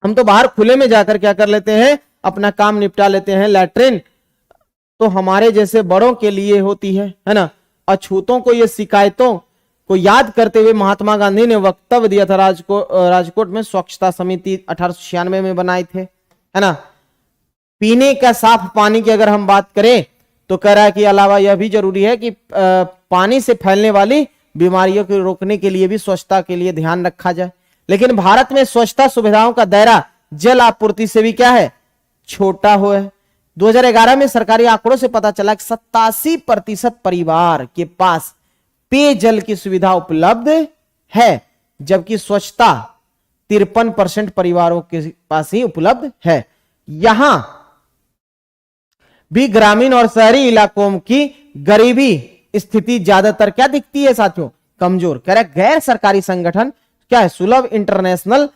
हम तो बाहर खुले में जाकर क्या कर लेते हैं, अपना काम निपटा लेते हैं। लैट्रिन तो हमारे जैसे बड़ों के लिए होती है ना। अछूतों को ये शिकायतों को याद करते हुए महात्मा गांधी ने वक्तव्य दिया था। राजकोट में स्वच्छता समिति 1896 में बनाए थे, है ना। पीने का साफ पानी की अगर हम बात करें तो कह रहा है कि अलावा यह भी जरूरी है कि पानी से फैलने वाली बीमारियों को रोकने के लिए भी स्वच्छता के लिए ध्यान रखा जाए। लेकिन भारत में स्वच्छता सुविधाओं का दायरा जल आपूर्ति से भी क्या है, छोटा हुआ है। 2011 में सरकारी आंकड़ों से पता चला कि 87% परिवार के पास पेयजल की सुविधा उपलब्ध है, जबकि स्वच्छता 53% परिवारों के पास ही उपलब्ध है। यहां भी ग्रामीण और शहरी इलाकों की गरीबी स्थिति ज्यादातर क्या दिखती है साथियों, कमजोर। कह रहा है गैर सरकारी संगठन क्या है, सुलभ इंटरनेशनल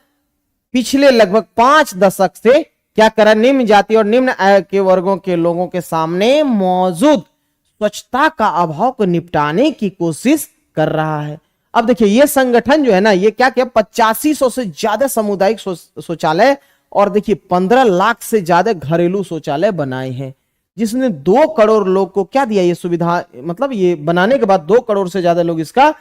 पिछले लगभग 5 दशक से क्या कर रहा है, निम्न जाति और निम्न आय के वर्गों के लोगों के सामने मौजूद स्वच्छता का अभाव को निपटाने की कोशिश कर रहा है। अब देखिए ये संगठन जो है ना, ये क्या किया, 8500 से ज्यादा सामुदायिक शौचालय और देखिए 15 लाख से ज्यादा घरेलू शौचालय बनाए हैं, जिसने 2 करोड़ लोग को क्या दिया ये सुविधा, मतलब ये बनाने के बाद 2 करोड़ से ज्यादा लोग इसका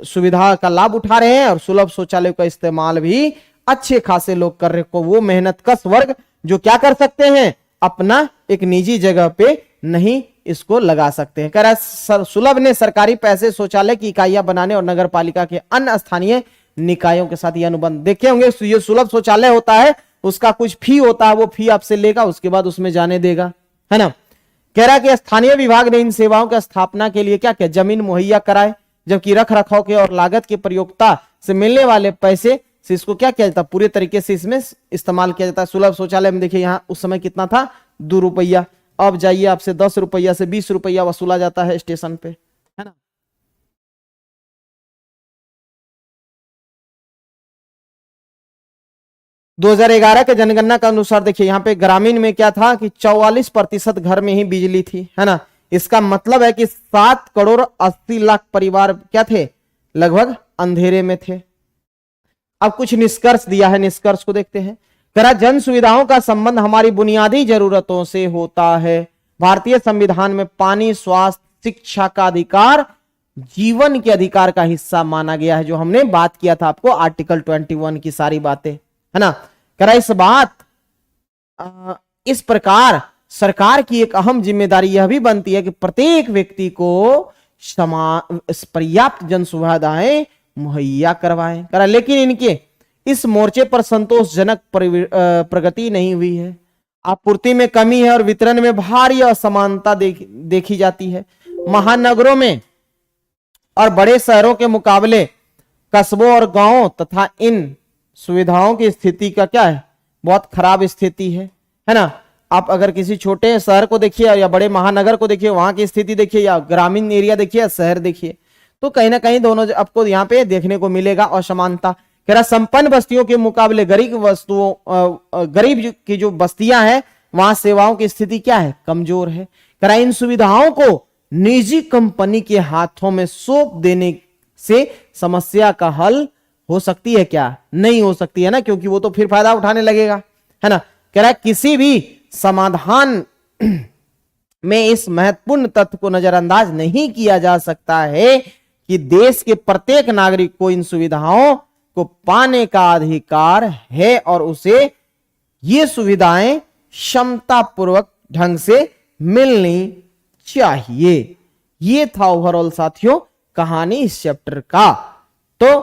सुविधा का लाभ उठा रहे हैं और सुलभ शौचालय का इस्तेमाल भी अच्छे खासे लोग कर रहे को, वो मेहनतकश वर्ग जो क्या कर सकते हैं, अपना एक निजी जगह पे नहीं इसको लगा सकते हैं। कह रहा है सुलभ ने सरकारी पैसे शौचालय की इकाइयां बनाने और नगर पालिका के अन्य स्थानीय निकायों के साथ ये अनुबंध देखे होंगे। ये सुलभ शौचालय होता है, उसका कुछ फी होता है, वो फी आपसे लेगा, उसके बाद उसमें जाने देगा, है ना। कह रहा है कि स्थानीय विभाग ने इन सेवाओं की स्थापना के लिए क्या किया, जमीन मुहैया कराए, जबकि रख रखाव के और लागत के प्रयोक्ता से मिलने वाले पैसे से इसको क्या किया जाता है, पूरे तरीके से इसमें इस्तेमाल किया जाता है। सुलभ शौचालय में देखिए यहाँ उस समय कितना था, 2 रुपया, अब जाइए आपसे 10 रुपया से 20 रुपया वसूला जाता है स्टेशन पे, है ना। दो 2011 के जनगणना के अनुसार देखिए यहाँ पे ग्रामीण में क्या था कि 44% घर में ही बिजली थी, है ना। इसका मतलब है कि 7 करोड़ 80 लाख परिवार क्या थे, लगभग अंधेरे में थे। अब कुछ निष्कर्ष दिया है, निष्कर्ष को देखते हैं। करा जन सुविधाओं का संबंध हमारी बुनियादी जरूरतों से होता है। भारतीय संविधान में पानी, स्वास्थ्य, शिक्षा का अधिकार जीवन के अधिकार का हिस्सा माना गया है, जो हमने बात किया था आपको आर्टिकल 21 की सारी बातें, है ना। करा इस प्रकार सरकार की एक अहम जिम्मेदारी यह भी बनती है कि प्रत्येक व्यक्ति को पर्याप्त जन सुविधाएं मुहैया करवाएं। करा लेकिन इनके इस मोर्चे पर संतोषजनक प्रगति नहीं हुई है। आपूर्ति में कमी है और वितरण में भारी असमानता देखी जाती है। महानगरों में और बड़े शहरों के मुकाबले कस्बों और गांवों तथा इन सुविधाओं की स्थिति का क्या है, बहुत खराब स्थिति है ना। आप अगर किसी छोटे शहर को देखिए या बड़े महानगर को देखिए, वहां की स्थिति देखिए, या ग्रामीण एरिया देखिए या शहर देखिए, तो कहीं ना कहीं दोनों आपको यहाँ पे देखने को मिलेगा असमानता। कह रहा संपन्न बस्तियों के मुकाबले गरीब की जो बस्तियां हैं वहां सेवाओं की स्थिति क्या है, कमजोर है। कह रहा इन सुविधाओं को निजी कंपनी के हाथों में सौंप देने से समस्या का हल हो सकती है क्या, नहीं हो सकती है ना, क्योंकि वो तो फिर फायदा उठाने लगेगा, है ना। कह रहा है किसी भी समाधान में इस महत्वपूर्ण तथ्य को नजरअंदाज नहीं किया जा सकता है कि देश के प्रत्येक नागरिक को इन सुविधाओं को पाने का अधिकार है और उसे ये सुविधाएं क्षमतापूर्वक ढंग से मिलनी चाहिए। ये था ओवरऑल साथियों कहानी इस चैप्टर का। तो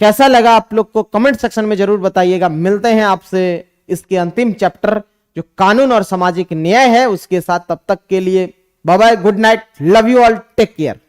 कैसा लगा आप लोग को कमेंट सेक्शन में जरूर बताइएगा। मिलते हैं आपसे इसके अंतिम चैप्टर जो कानून और सामाजिक न्याय है उसके साथ। तब तक के लिए bye bye, good night, love you all, take care.